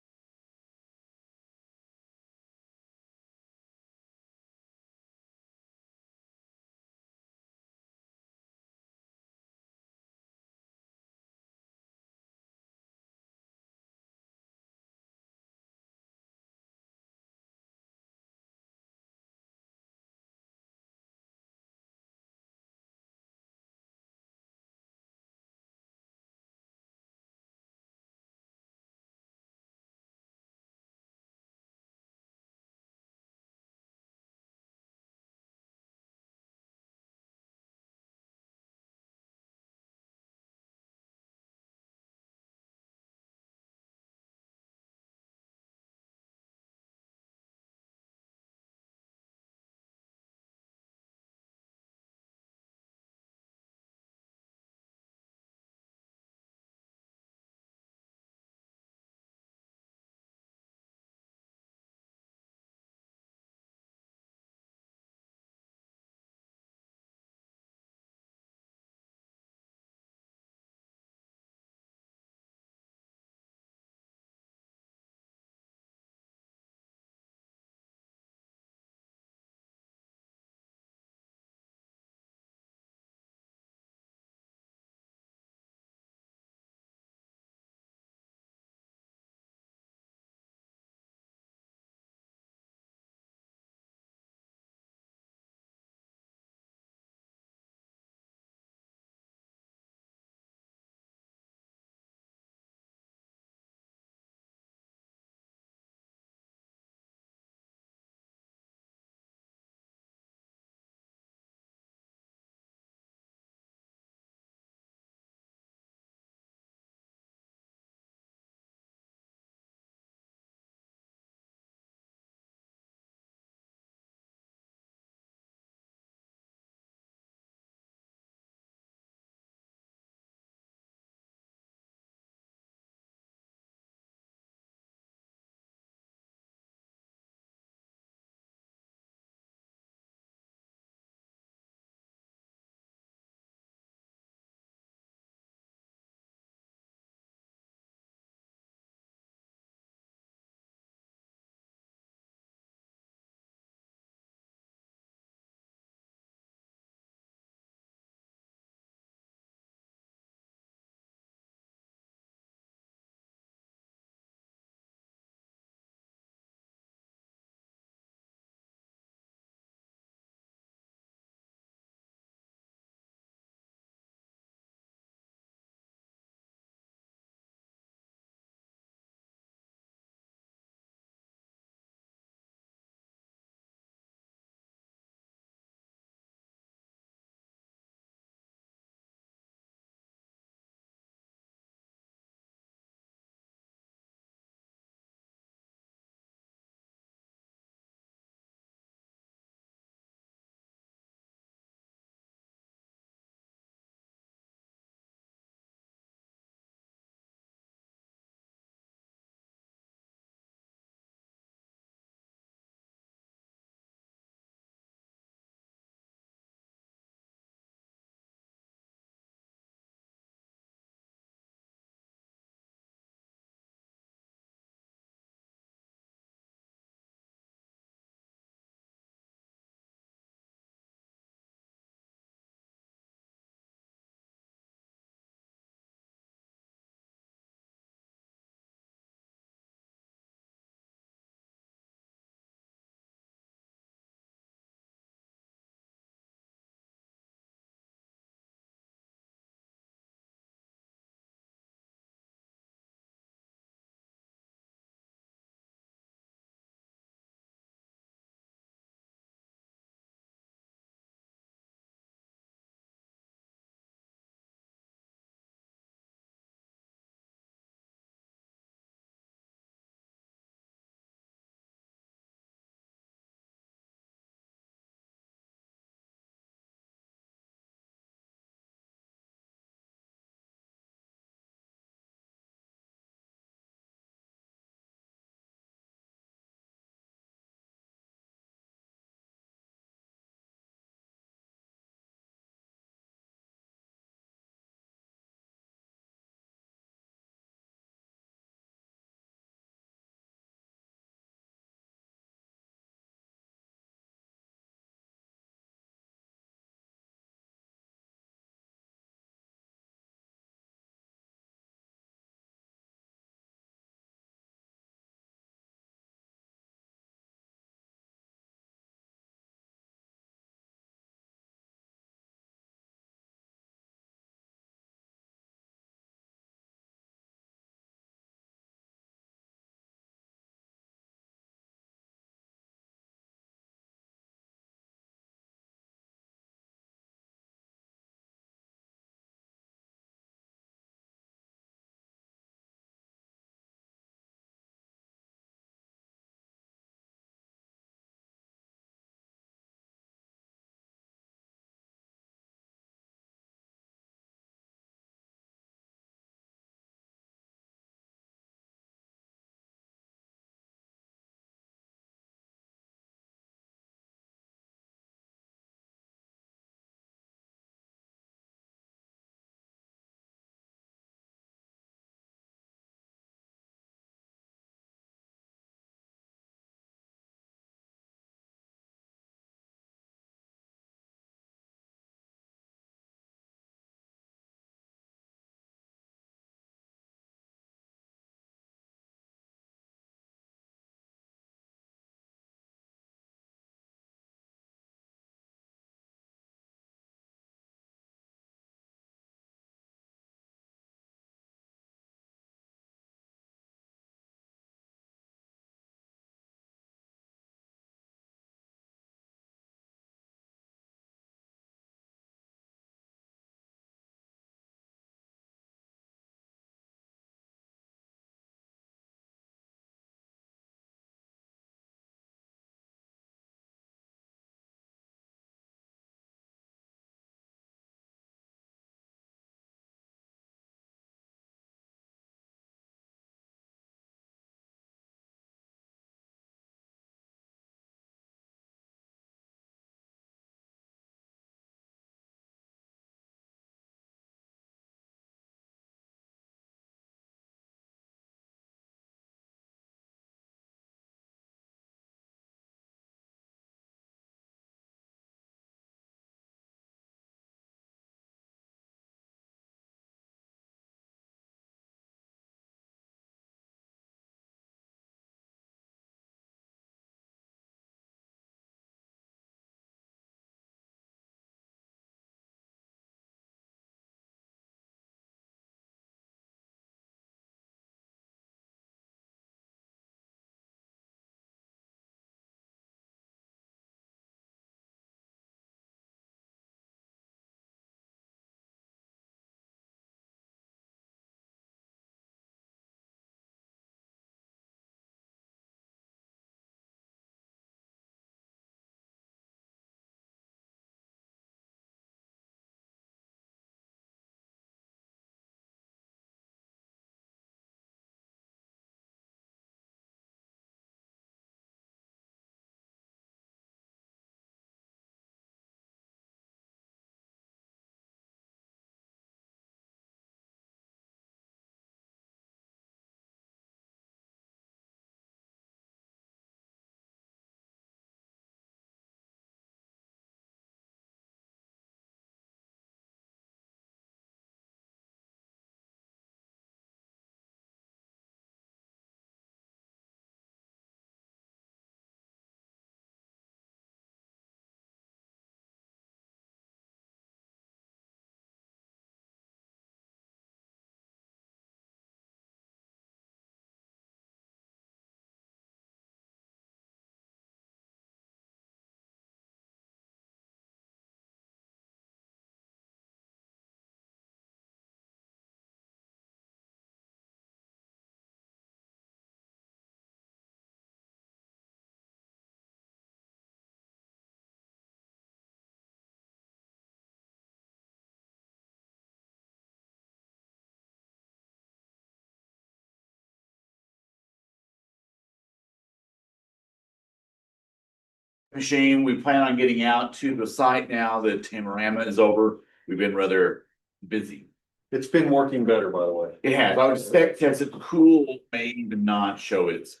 Speaker 13: machine. We plan on getting out to the site now that Tamarama is over. We've been rather busy.
Speaker 3: It's been working better, by the way.
Speaker 13: It has. I would expect as it cool may even not show its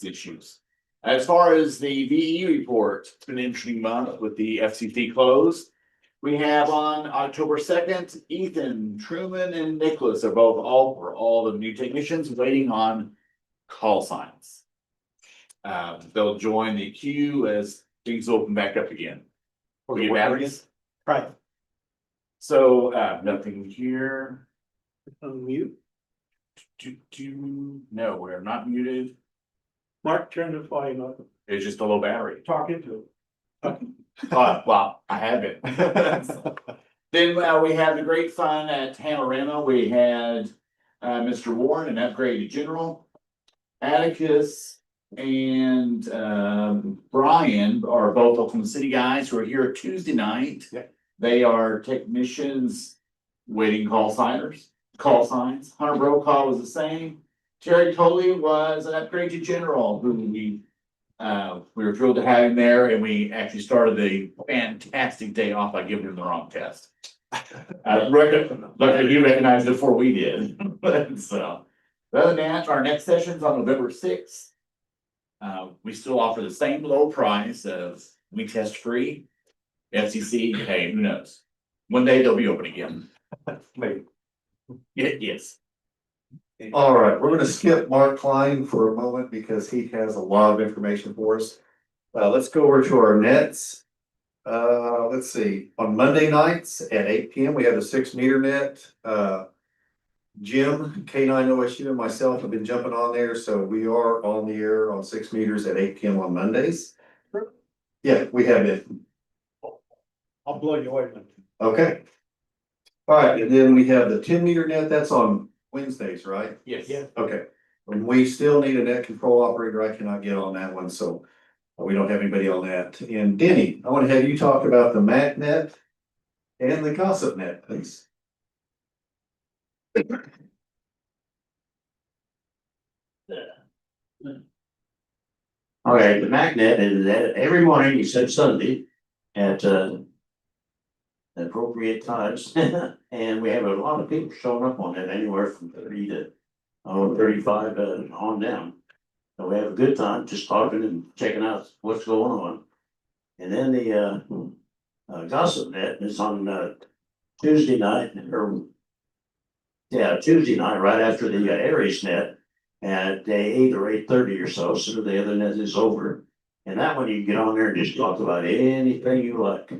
Speaker 13: issues. As far as the VE report, it's been an interesting month with the FCC closed. We have on October 2nd, Ethan, Truman, and Nicholas are both all the new technicians waiting on call signs. They'll join the queue as things open back up again. For your batteries.
Speaker 2: Right.
Speaker 13: So, nothing here.
Speaker 2: Unmute.
Speaker 13: No, we're not muted.
Speaker 2: Mark, turn the volume up.
Speaker 13: It's just a low battery.
Speaker 2: Talk into it.
Speaker 13: Well, I have it. Then we had the great fun at Tamarama. We had Mr. Warren, an upgraded general. Atticus and Brian are both Oklahoma City guys who are here Tuesday night.
Speaker 3: Yeah.
Speaker 13: They are technicians waiting call signs. Hunter Brokaw was the same. Terry Coley was an upgraded general who we were thrilled to have him there, and we actually started a fantastic day off by giving him the wrong test. Luckily, he recognized it before we did. So, other than that, our next session's on November 6th. We still offer the same low price as we test free. FCC, hey, who knows? One day they'll be open again.
Speaker 3: Maybe.
Speaker 13: Yes.
Speaker 3: All right, we're gonna skip Mark Klein for a moment because he has a lot of information for us. Let's go over to our nets. Let's see, on Monday nights at 8 p.m. we have a 6-meter net. Jim, K9OSU, and myself have been jumping on there, so we are on the air on 6 meters at 8 p.m. on Mondays. Yeah, we have it.
Speaker 2: I'll blow you away.
Speaker 3: Okay. All right, and then we have the 10-meter net, that's on Wednesdays, right?
Speaker 13: Yes.
Speaker 2: Yeah.
Speaker 3: Okay, and we still need a net control operator. I cannot get on that one, so we don't have anybody on that. And Denny, I want to have you talk about the MAC net and the gossip net, please.
Speaker 8: All right, the magnet is that every morning except Sunday at appropriate times. And we have a lot of people showing up on it, anywhere from 30 to 35 on down. So we have a good time just talking and checking out what's going on. And then the gossip net is on Tuesday night, Tuesday night, right after the Aries net at 8 or 8:30 or so. So the other net is over. And that one you can get on there and just talk about anything you like.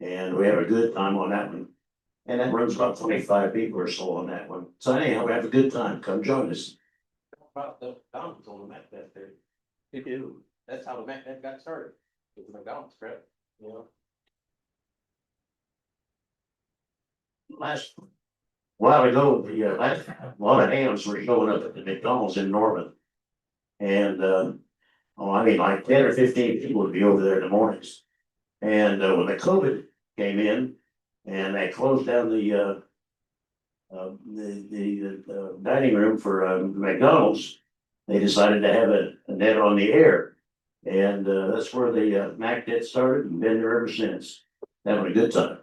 Speaker 8: And we have a good time on that one. And that runs about 25 people or so on that one. So anyhow, we have a good time. Come join us. About the McDonald's on the magnet there. You do. That's how the magnet got started. It was McDonald's, correct? You know. Last while ago, a lot of hams were showing up at the McDonald's in Norman. And like 10 or 15 people would be over there in the mornings. And when the COVID came in and they closed down the dining room for McDonald's, they decided to have a net on the air. And that's where the Mac net started and been there ever since. Having a good time.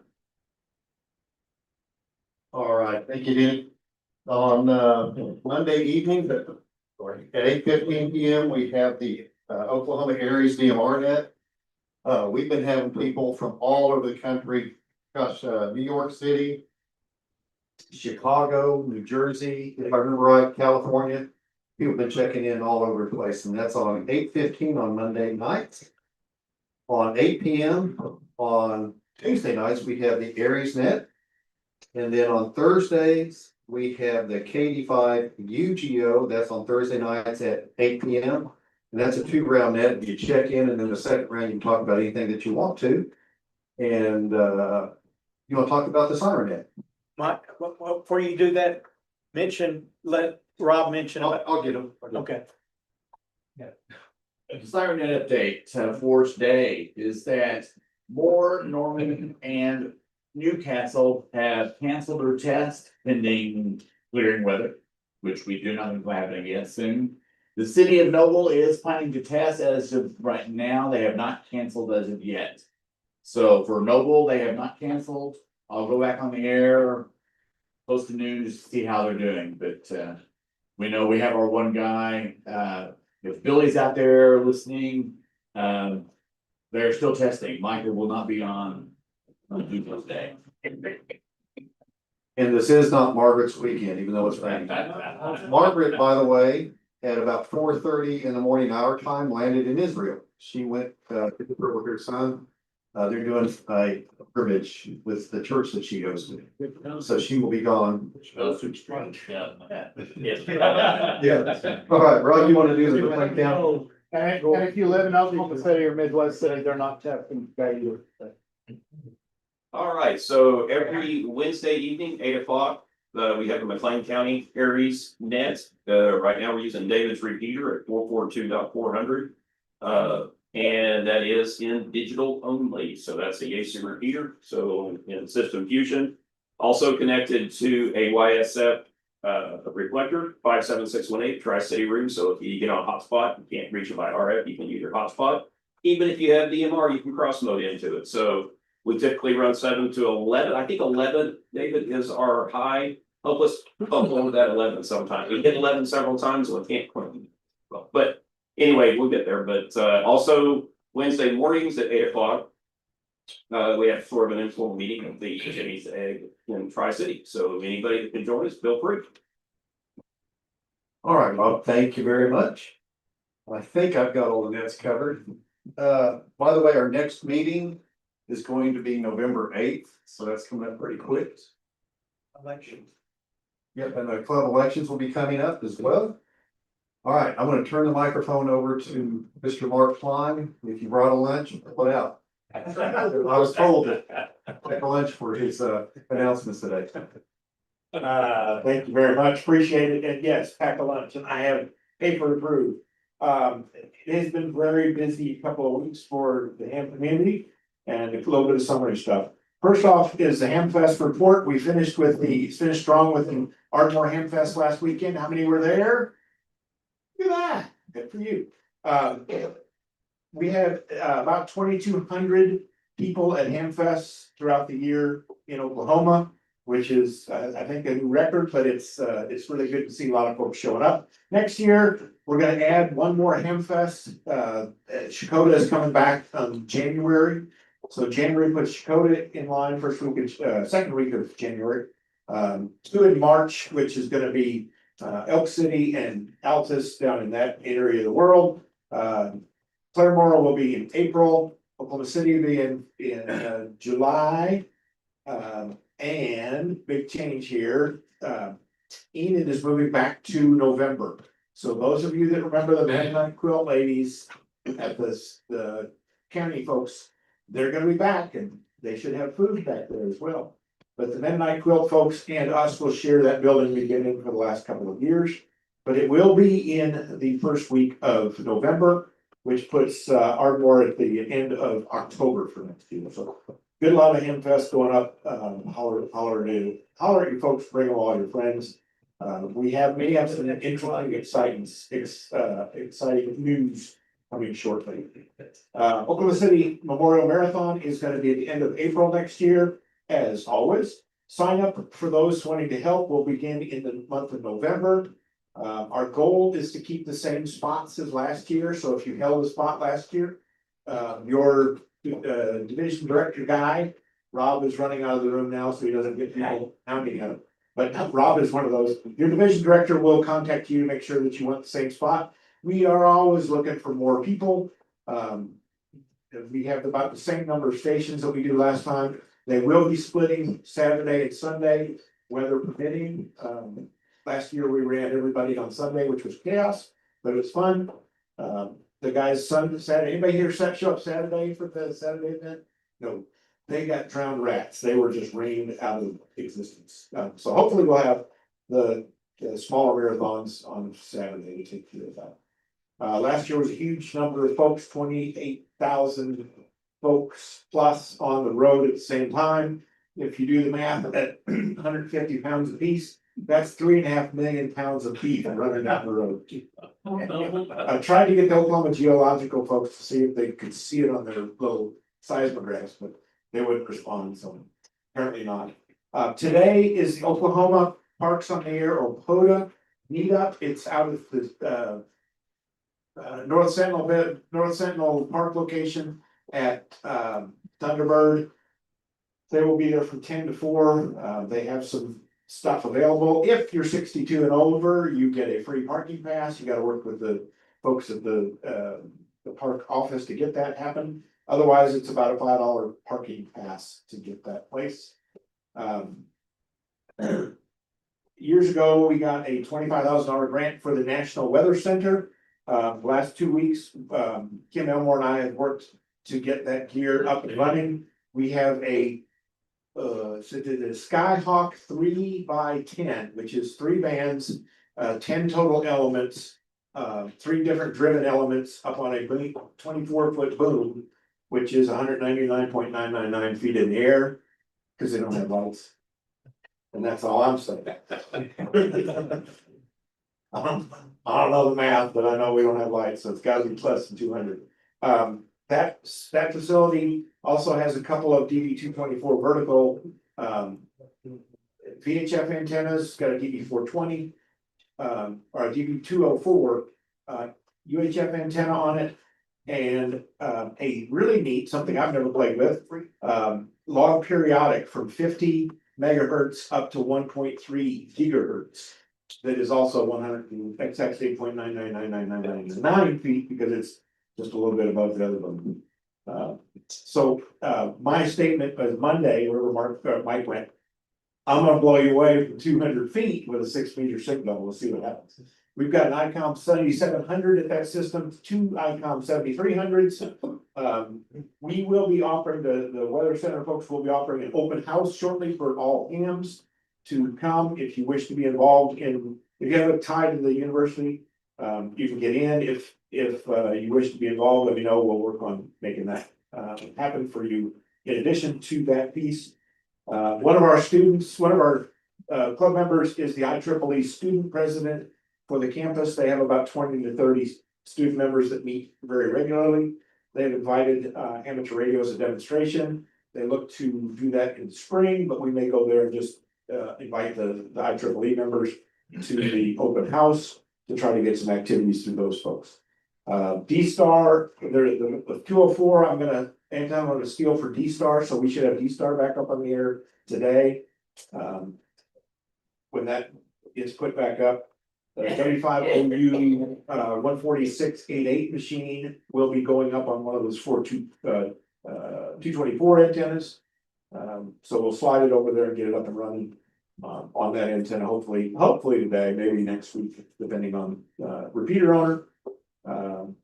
Speaker 3: All right, thank you, Denny. On Monday evening, at 8:15 p.m., we have the Oklahoma Aries DMR net. We've been having people from all over the country, gosh, New York City, Chicago, New Jersey, if I remember right, California. People have been checking in all over the place, and that's on 8:15 on Monday nights. On 8 p.m. on Tuesday nights, we have the Aries net. And then on Thursdays, we have the KD5 UGO. That's on Thursday nights at 8 p.m. And that's a 2-round net. You check in, and then the second round, you can talk about anything that you want to. And you want to talk about the siren net?
Speaker 2: Mike, before you do that, let Rob mention.
Speaker 3: I'll get them.
Speaker 2: Okay.
Speaker 13: The siren net update for today is that Moore, Norman, and Newcastle have canceled their test pending clearing weather, which we do not think will happen again soon. The city of Noble is planning to test as of right now. They have not canceled as of yet. So for Noble, they have not canceled. I'll go back on the air close to noon just to see how they're doing, but we know we have our one guy, if Billy's out there listening, they're still testing. Michael will not be on Tuesday.
Speaker 3: And this is not Margaret's weekend, even though it's raining. Margaret, by the way, at about 4:30 in the morning our time, landed in Israel. She went with her son. They're doing a pilgrimage with the church that she goes to. So she will be gone. Yeah. All right, Rob, you want to do the breakdown?
Speaker 14: down? And if you live in Oklahoma City or Midwest City, they're not testing today either.
Speaker 5: All right, so every Wednesday evening, 8 o'clock, we have the McLean County Aries net. Right now, we're using David's repeater at 442.400. And that is in digital only. So that's a AC repeater. So in System Fusion, also connected to a YSF reflector, 57618 Tri-City room. So if you get on hotspot, you can't reach it by RF, you can use your hotspot. Even if you have DMR, you can cross mode into it. So we typically run 7 to 11. I think 11, David, is our high. Help us bump over that 11 sometimes. We hit 11 several times, so we can't quite. But anyway, we'll get there. But also Wednesday mornings at 8 o'clock, we have sort of an informal meeting of the Jimmy's Egg in Tri-City. So anybody that can join us, feel free.
Speaker 3: All right, Rob, thank you very much. I think I've got all the nets covered. By the way, our next meeting is going to be November 8th, so that's coming up pretty quick. Elections. Yep, and the club elections will be coming up as well. All right, I'm gonna turn the microphone over to Mr. Mark Klein. If you brought a lunch, put out. I was told to take a lunch for his announcements today.
Speaker 14: Thank you very much. Appreciate it. And yes, pack a lunch and I have paper approved. It has been very busy couple of weeks for the Ham community and a little bit of summary stuff. First off is the Hamfest report. We finished strong with the Ardmore Hamfest last weekend. How many were there? Look at that. Good for you. We had about 2,200 people at Hamfest throughout the year in Oklahoma, which is, I think, a new record, but it's really good to see a lot of folks showing up. Next year, we're gonna add one more Hamfest. Shakota is coming back in January. So January puts Shakota in line second week of January. 2 in March, which is gonna be Elk City and Altus down in that area of the world. Claremore will be in April. Oklahoma City will be in July. And big change here, Enid is moving back to November. So those of you that remember the Midnight Quilt ladies at the county folks, they're gonna be back and they should have food back there as well. But the Midnight Quilt folks and us will share that building we've been in for the last couple of years. But it will be in the first week of November, which puts Ardmore at the end of October for next year. So good lot of Hamfest going up. Holler at you folks, bring all your friends. We may have some interesting, exciting news coming shortly. Oklahoma City Memorial Marathon is going to be at the end of April next year. As always, sign up for those wanting to help will begin in the month of November. Our goal is to keep the same spots as last year. So if you held a spot last year, your division director guy, Rob, is running out of the room now, so he doesn't get people hounding him. But Rob is one of those. Your division director will contact you to make sure that you want the same spot. We are always looking for more people. We have about the same number of stations that we do last time. They will be splitting Saturday and Sunday, weather permitting. Last year we ran everybody on Sunday, which was chaos, but it was fun. The guys Saturday, anybody here show up Saturday for the Saturday event? No, they got drowned rats. They were just rained out of existence. So hopefully we'll have the smaller marathons on Saturday to take care of that. Last year was a huge number of folks, 28,000 folks plus on the road at the same time. If you do the math at 150 pounds a piece, That's 3.5 million pounds of beef running down the road. I tried to get the Oklahoma Geological folks to see if they could see it on their little seismographs, but they wouldn't respond, so apparently not. Today is the Oklahoma Parks on the Air, or POTA meetup. It's out of the North Sentinel Park location at Thunderbird. They will be there from 10 to 4. They have some stuff available. If you're 62 and over, you get a free parking pass. You got to work with the folks at the park office to get that happen. Otherwise, it's about a $5 parking pass to get that place. Years ago, we got a $25,000 grant for the National Weather Center. Last 2 weeks, Kim Elmore and I have worked to get that gear up and running. We have a Skyhawk 3x10, which is 3 bands, 10 total elements, 3 different driven elements up on a 24-foot boom, which is 199.999 feet in the air, because they don't have lights. And that's all I'm saying. I don't know the math, but I know we don't have lights, so it's got to be less than 200. That facility also has a couple of DB224 vertical VHF antennas. It's got a DB420 or a DB204 UHF antenna on it, and a really neat, something I've never played with, log periodic from 50 megahertz up to 1.3 gigahertz. That is also 100. That's actually 0.9999999 feet, because it's just a little bit above the other one. So my statement was Monday, wherever Mike went, I'm gonna blow you away from 200 feet with a 6-meter signal. We'll see what happens. We've got an ICOM 7700 at that system, 2 ICOM 7300s. We will be offering, the Weather Center folks will be offering an open house shortly for all hams to come if you wish to be involved in. If you have a tie to the university, you can get in. If you wish to be involved, let me know. We'll work on making that happen for you. In addition to that piece, one of our club members is the IEEE student president for the campus. They have about 20 to 30 student members that meet very regularly. They've invited amateur radio as a demonstration. They look to do that in the spring, but we may go there and just invite the IEEE members to the open house to try to get some activities through those folks. D-Star, the 204, I'm gonna steal for D-Star, so we should have D-Star back up on the air today. When that gets put back up, the W5OU 14688 machine will be going up on one of those 224 antennas. So we'll slide it over there and get it up and running on that antenna, hopefully today, maybe next week, depending on repeater owner.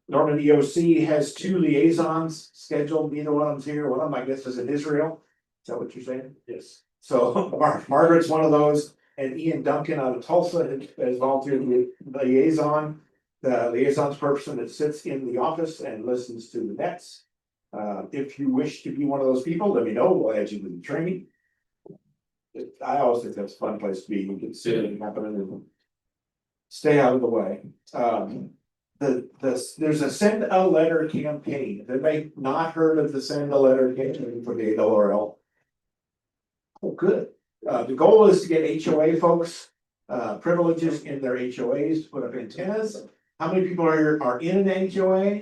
Speaker 14: Norman EOC has 2 liaisons scheduled. Neither one of them's here. One of them, I guess, is in Israel. Is that what you're saying? Yes. So Margaret's one of those, and Ian Duncan out of Tulsa has volunteered to be the liaison. The liaison's person that sits in the office and listens to the nets. If you wish to be one of those people, let me know. We'll add you to the training. I always think that's a fun place to be. You can sit and happen and stay out of the way. There's a send a letter campaign. They may not heard of the send a letter campaign for the ARL. Oh, good. The goal is to get HOA folks privileges in their HOAs to put up antennas. How many people are in an HOA?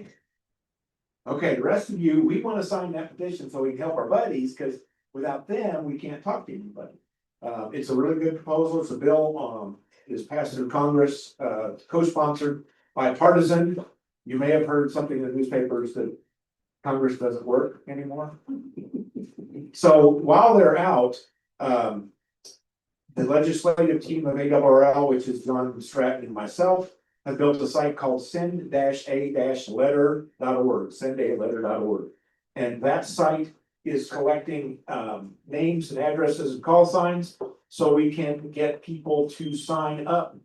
Speaker 14: Okay, the rest of you, we want to sign that petition so we can help our buddies, because without them, we can't talk to anybody. It's a really good proposal. It's a bill, is passed through Congress, co-sponsored, bipartisan. You may have heard something in the newspapers that Congress doesn't work anymore. So while they're out, the legislative team of ARL, which is John Stratton and myself, have built a site called send-a-letter.org, sendaletter.org. And that site is collecting names and addresses and call signs so we can get people to sign up.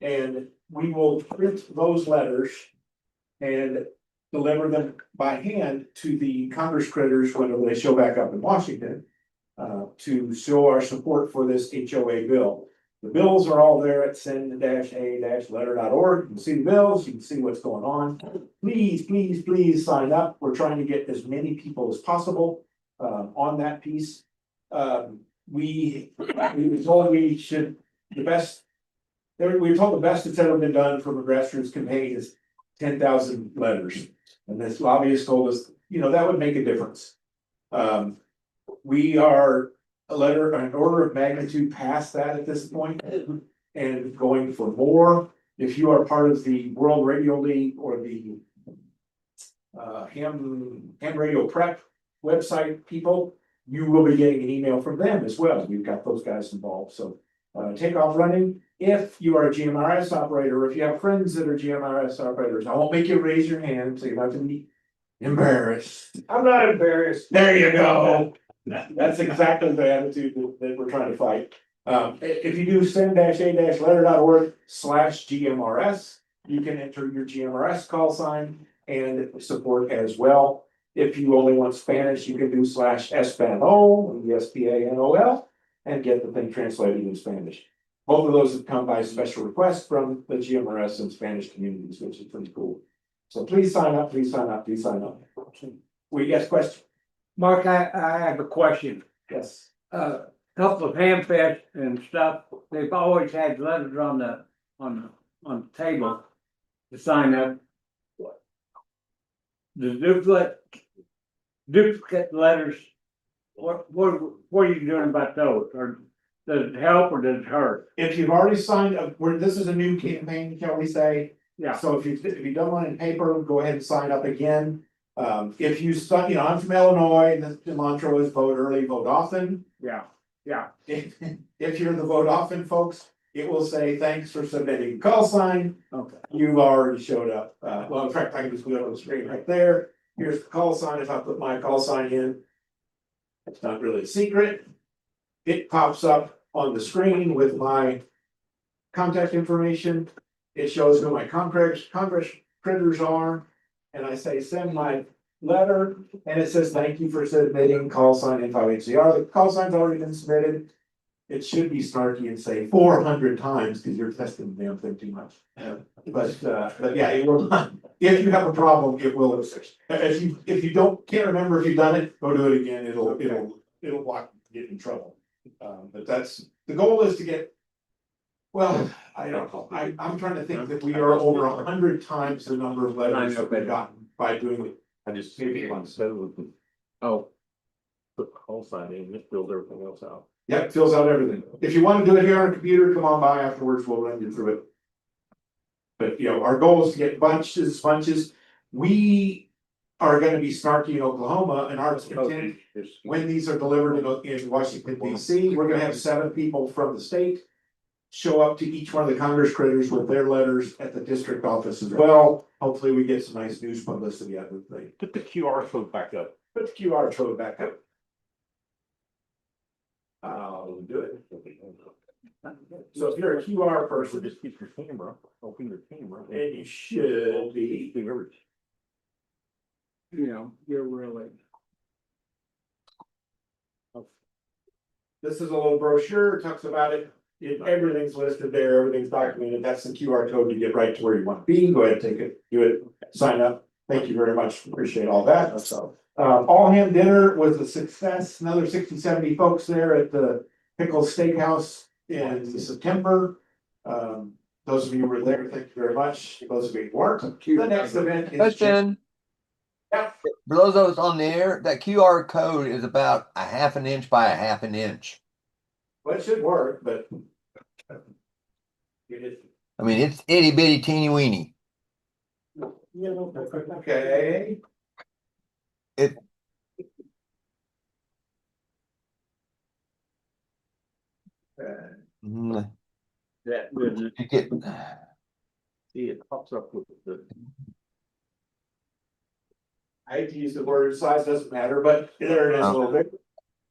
Speaker 14: And we will print those letters and deliver them by hand to the Congress critters whenever they show back up in Washington to show our support for this HOA bill. The bills are all there at send-a-letter.org. You can see the bills, you can see what's going on. Please sign up. We're trying to get as many people as possible on that piece. We were told we should, we were told the best that's ever been done from a grassroots campaign is 10,000 letters. And this lobbyist told us, that would make a difference. We are an order of magnitude past that at this point and going for more. If you are part of the World Radio League or the ham radio prep website people, you will be getting an email from them as well. We've got those guys involved. So take off running. If you are a GMRS operator, or if you have friends that are GMRS operators, I won't make you raise your hand, so you're not gonna be embarrassed. I'm not embarrassed. There you go. That's exactly the attitude that we're trying to fight. If you do send-a-letter.org/GMRS, you can enter your GMRS call sign and support as well. If you only want Spanish, you can do /Espanol, ESPANOL, and get the thing translated in Spanish. Both of those have come by special request from the GMRS and Spanish communities, which is pretty cool. So please sign up, please sign up, please sign up. Yes, question?
Speaker 15: Mark, I have a question.
Speaker 14: Yes.
Speaker 15: Couple of Hamfest and stuff, they've always had letters on the table to sign up. The duplicate letters, what are you doing about those? Or does it help or does it hurt?
Speaker 14: If you've already signed up, this is a new campaign, shall we say?
Speaker 15: Yeah.
Speaker 14: So if you don't want it in paper, go ahead and sign up again. If you sign, I'm from Illinois, the mantra is vote early, vote often.
Speaker 15: Yeah.
Speaker 14: If you're the vote often folks, it will say, thanks for submitting a call sign.
Speaker 15: Okay.
Speaker 14: You've already showed up. Well, in fact, I can just put it on the screen right there. Here's the call sign. If I put my call sign in, it's not really a secret. It pops up on the screen with my contact information. It shows who my Congress critters are. And I say, send my letter, and it says, thank you for submitting call sign info HCR. The call sign's already been submitted. It should be snarky and say 400 times because you're testing the damn thing too much. But yeah, it will not. If you have a problem, it will. If you can't remember if you've done it, go do it again. It'll block you, get in trouble. But that's the goal is to get. Well, I don't know. I'm trying to think that we are over 100 times the number of letters that we've gotten by doing it.
Speaker 8: I just maybe on put call sign in, it fills everything else out.
Speaker 14: Yeah, it fills out everything. If you want to do it here on a computer, come on by afterwards. We'll run you through it. But our goal is to get bunches. We are going to be snarky in Oklahoma, and our intent when these are delivered in Washington DC, we're going to have 7 people from the state show up to each one of the Congress critters with their letters at the district office as well. Hopefully we get some nice news publicity out of the thing.
Speaker 8: Put the QR code back up.
Speaker 14: Put the QR code back up. I'll do it. So if you're a QR person,
Speaker 8: Just keep your camera, open your camera.
Speaker 14: and you should be.
Speaker 15: You're really.
Speaker 14: This is a little brochure, talks about it. Everything's listed there, everything's documented. That's the QR code to get right to where you want to be. Go ahead, take it, do it, sign up. Thank you very much. Appreciate all that. All ham dinner was a success. Another 60-70 folks there at the Pickle Steakhouse in September. Those of you who were there, thank you very much. Those of you who weren't, the next event is.
Speaker 4: Question.
Speaker 14: Yeah.
Speaker 4: For those on the air, that QR code is about a half an inch by a half an inch.
Speaker 14: Well, it should work, but.
Speaker 4: I mean, it's itty bitty teeny weeny.
Speaker 14: Okay.
Speaker 8: That good.
Speaker 4: You get,
Speaker 8: See, it pops up with the.
Speaker 14: I hate to use the word size, doesn't matter, but there it is a little bit.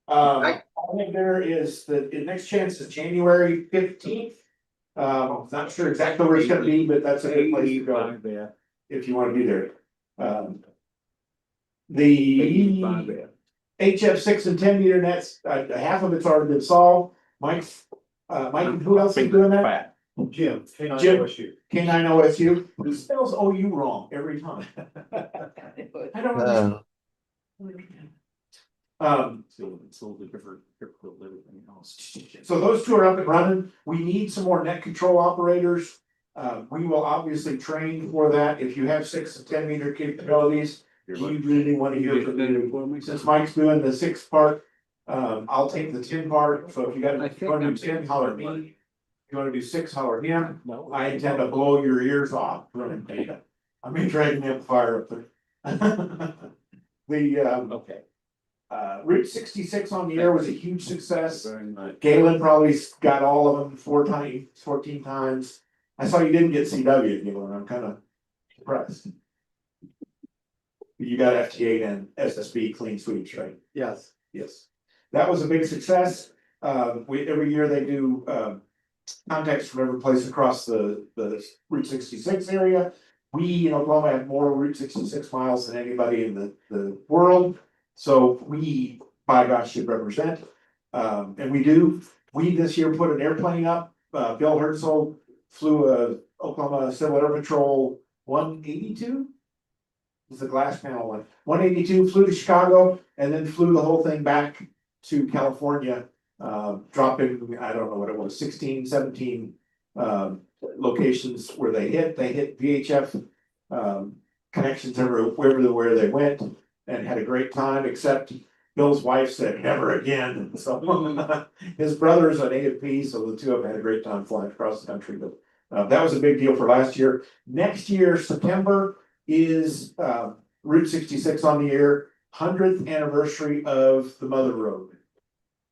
Speaker 14: I think there is the next chance is January 15th. Not sure exactly where it's gonna be, but that's a good place to go if you want to be there. The HF 6 and 10 meter nets, half of it's already been solved. Mike's Mike, who else is doing that?
Speaker 3: Jim, K9
Speaker 14: Jim.
Speaker 3: OSU.
Speaker 14: K9 OSU, who spells OU wrong every time. I don't understand. So those two are up and running. We need some more net control operators. We will obviously train for that. If you have 6 to 10 meter capabilities, you really want to hear from me. Since Mike's doing the 6 part, I'll take the 10 part. So if you got, if you want to do 10, holler at me. If you want to do 6, holler at him. I intend to blow your ears off running data. I'm gonna drag an amplifier up there. Okay. Route 66 on the air was a huge success. Galen probably got all of them 14 times. I saw you didn't get CW, Galen. I'm kind of impressed. You got FT8 and SSB clean sweeps, right?
Speaker 3: Yes.
Speaker 14: Yes. That was a big success. Every year they do contacts from every place across the Route 66 area. We in Oklahoma have more Route 66 miles than anybody in the world. So we, by gosh, should represent. And we do. We this year put an airplane up. Bill Herzl flew a Oklahoma Civil Air Patrol 182. Was the glass panel one. 182 flew to Chicago and then flew the whole thing back to California. Dropping, I don't know what it was, 16, 17 locations where they hit VHF connections where they went and had a great time, except Bill's wife said never again. So his brother's an AFP, so the two of them had a great time flying across the country. But that was a big deal for last year. Next year, September is Route 66 on the air, 100th anniversary of the Mother Road.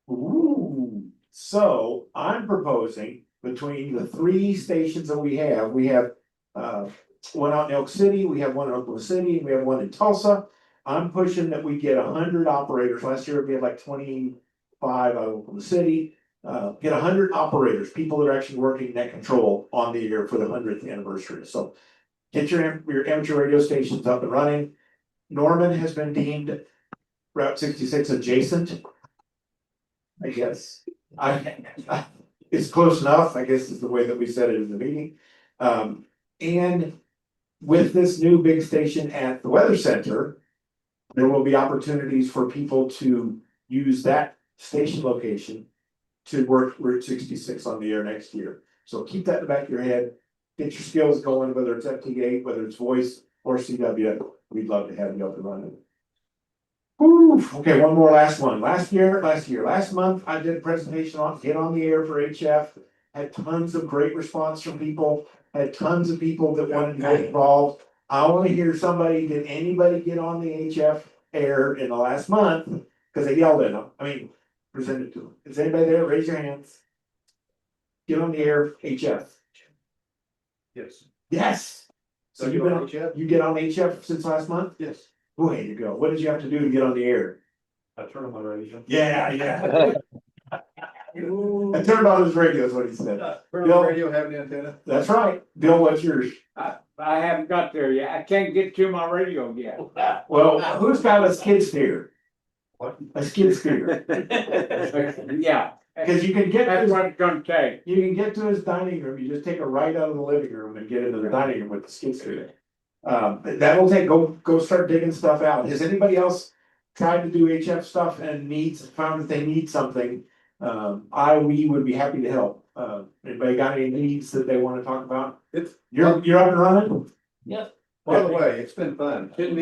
Speaker 14: Ooh. So I'm proposing between the 3 stations that we have one out in Elk City, we have one in Oklahoma City, and we have one in Tulsa. I'm pushing that we get 100 operators. Last year we had like 25 out of Oklahoma City. Get 100 operators, people that are actually working net control on the air for the 100th anniversary. So get your amateur radio stations up and running. Norman has been deemed Route 66 adjacent. I guess. It's close enough, I guess is the way that we said it in the meeting. And with this new big station at the Weather Center, there will be opportunities for people to use that station location to work Route 66 on the air next year. So keep that in the back of your head. Get your skills going, whether it's FT8, whether it's voice or CW. We'd love to have you up and running. Oof. Okay, one more last one. Last month, I did a presentation on Get on the Air for HF. Had tons of great response from people. Had tons of people that wanted to get involved. I want to hear did anybody get on the HF air in the last month? Because they yelled at them. I mean, presented to them. Is anybody there? Raise your hands. Get on the air, HF.
Speaker 3: Yes.
Speaker 14: Yes. So you get on HF since last month?
Speaker 3: Yes.
Speaker 14: Way to go. What did you have to do to get on the air?
Speaker 3: I turn on my radio.
Speaker 14: Yeah. I turned on his radio, is what he said.
Speaker 3: Turn on the radio, have an antenna.
Speaker 14: That's right. Bill, what's yours?
Speaker 15: I haven't got there yet. I can't get to my radio yet.
Speaker 14: Well, who's got a skid steer?
Speaker 3: What?
Speaker 14: A skid steer.
Speaker 15: Yeah.
Speaker 14: Because you can get
Speaker 15: That's what it's gonna take.
Speaker 14: you can get to his dining room. You just take a right out of the living room and get into the dining room with the skid steer. That'll take, go start digging stuff out. Has anybody else tried to do HF stuff and found that they need something? We would be happy to help. Anybody got any needs that they want to talk about? You're up and running?
Speaker 2: Yeah.
Speaker 3: By the way, it's been fun. The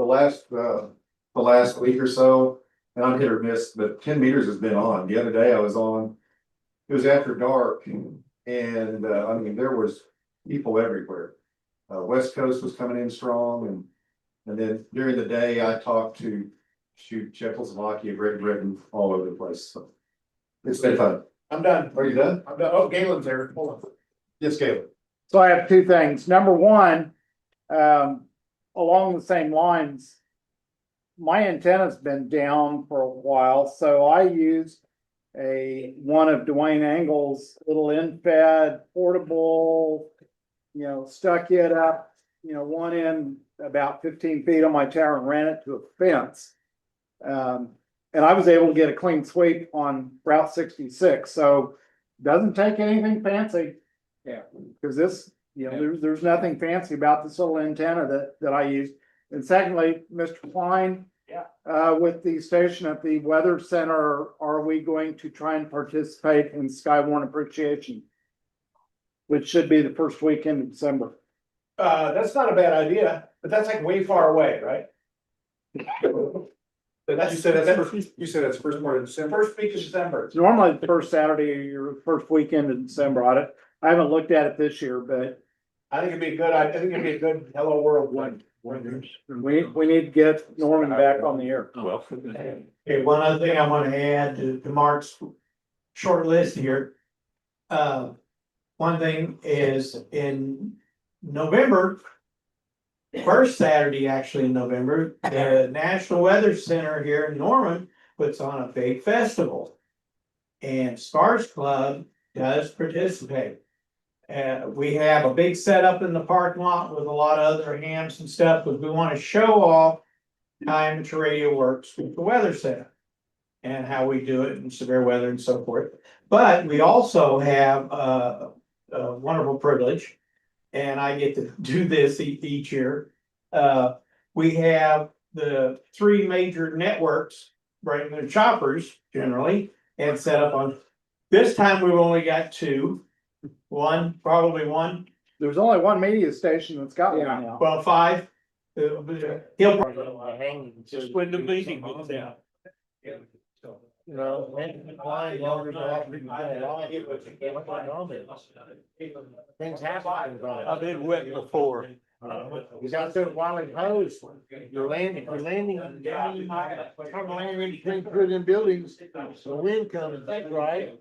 Speaker 3: last week or so, and I'm hit or miss, but 10 meters has been on. The other day I was on, it was after dark, and I mean, there was people everywhere. West Coast was coming in strong, and then during the day I talked to Czechoslovakia, Great Britain, all over the place. So it's been fun.
Speaker 14: I'm done.
Speaker 3: Are you done?
Speaker 14: I'm done. Oh, Galen's there. Hold on.
Speaker 3: Yes, Galen.
Speaker 16: So I have 2 things. Number one, along the same lines, my antenna's been down for a while, so I use one of Dwayne Angle's little in-fed portable, stuck it up, one end about 15 feet on my tower and ran it to a fence. And I was able to get a clean sweep on Route 66, so doesn't take anything fancy.
Speaker 15: Yeah.
Speaker 16: Cause this, there's nothing fancy about this little antenna that I use. And secondly, Mr. Klein.
Speaker 15: Yeah.
Speaker 16: With the station at the Weather Center, are we going to try and participate in Skywarn Appreciation? Which should be the first weekend of December.
Speaker 14: That's not a bad idea, but that's like way far away, right? But you said it's first part of December. First week of December.
Speaker 16: It's normally the first Saturday or your first weekend in December. I haven't looked at it this year, but
Speaker 14: I think it'd be good, I think it'd be a good Hello World one.
Speaker 16: we need to get Norman back on the air.
Speaker 14: Well.
Speaker 15: Okay, one other thing I want to add to Mark's short list here. One thing is in November, first Saturday actually in November, the National Weather Center here in Norman puts on a big festival. And Stars Club does participate. We have a big setup in the parking lot with a lot of other hams and stuff, because we want to show off how amateur radio works with the Weather Center and how we do it in severe weather and so forth. But we also have a wonderful privilege, and I get to do this each year. We have the 3 major networks bring their choppers generally and set up on. This time we've only got 2. Probably one.
Speaker 16: There's only one media station that's got one now.
Speaker 15: Well, 5. He'll probably just when the meeting goes out.
Speaker 16: Things happen.
Speaker 15: I've been wet before.
Speaker 16: You got to Wiley Hose. You're landing, down, come landing, put in buildings, the wind comes, right?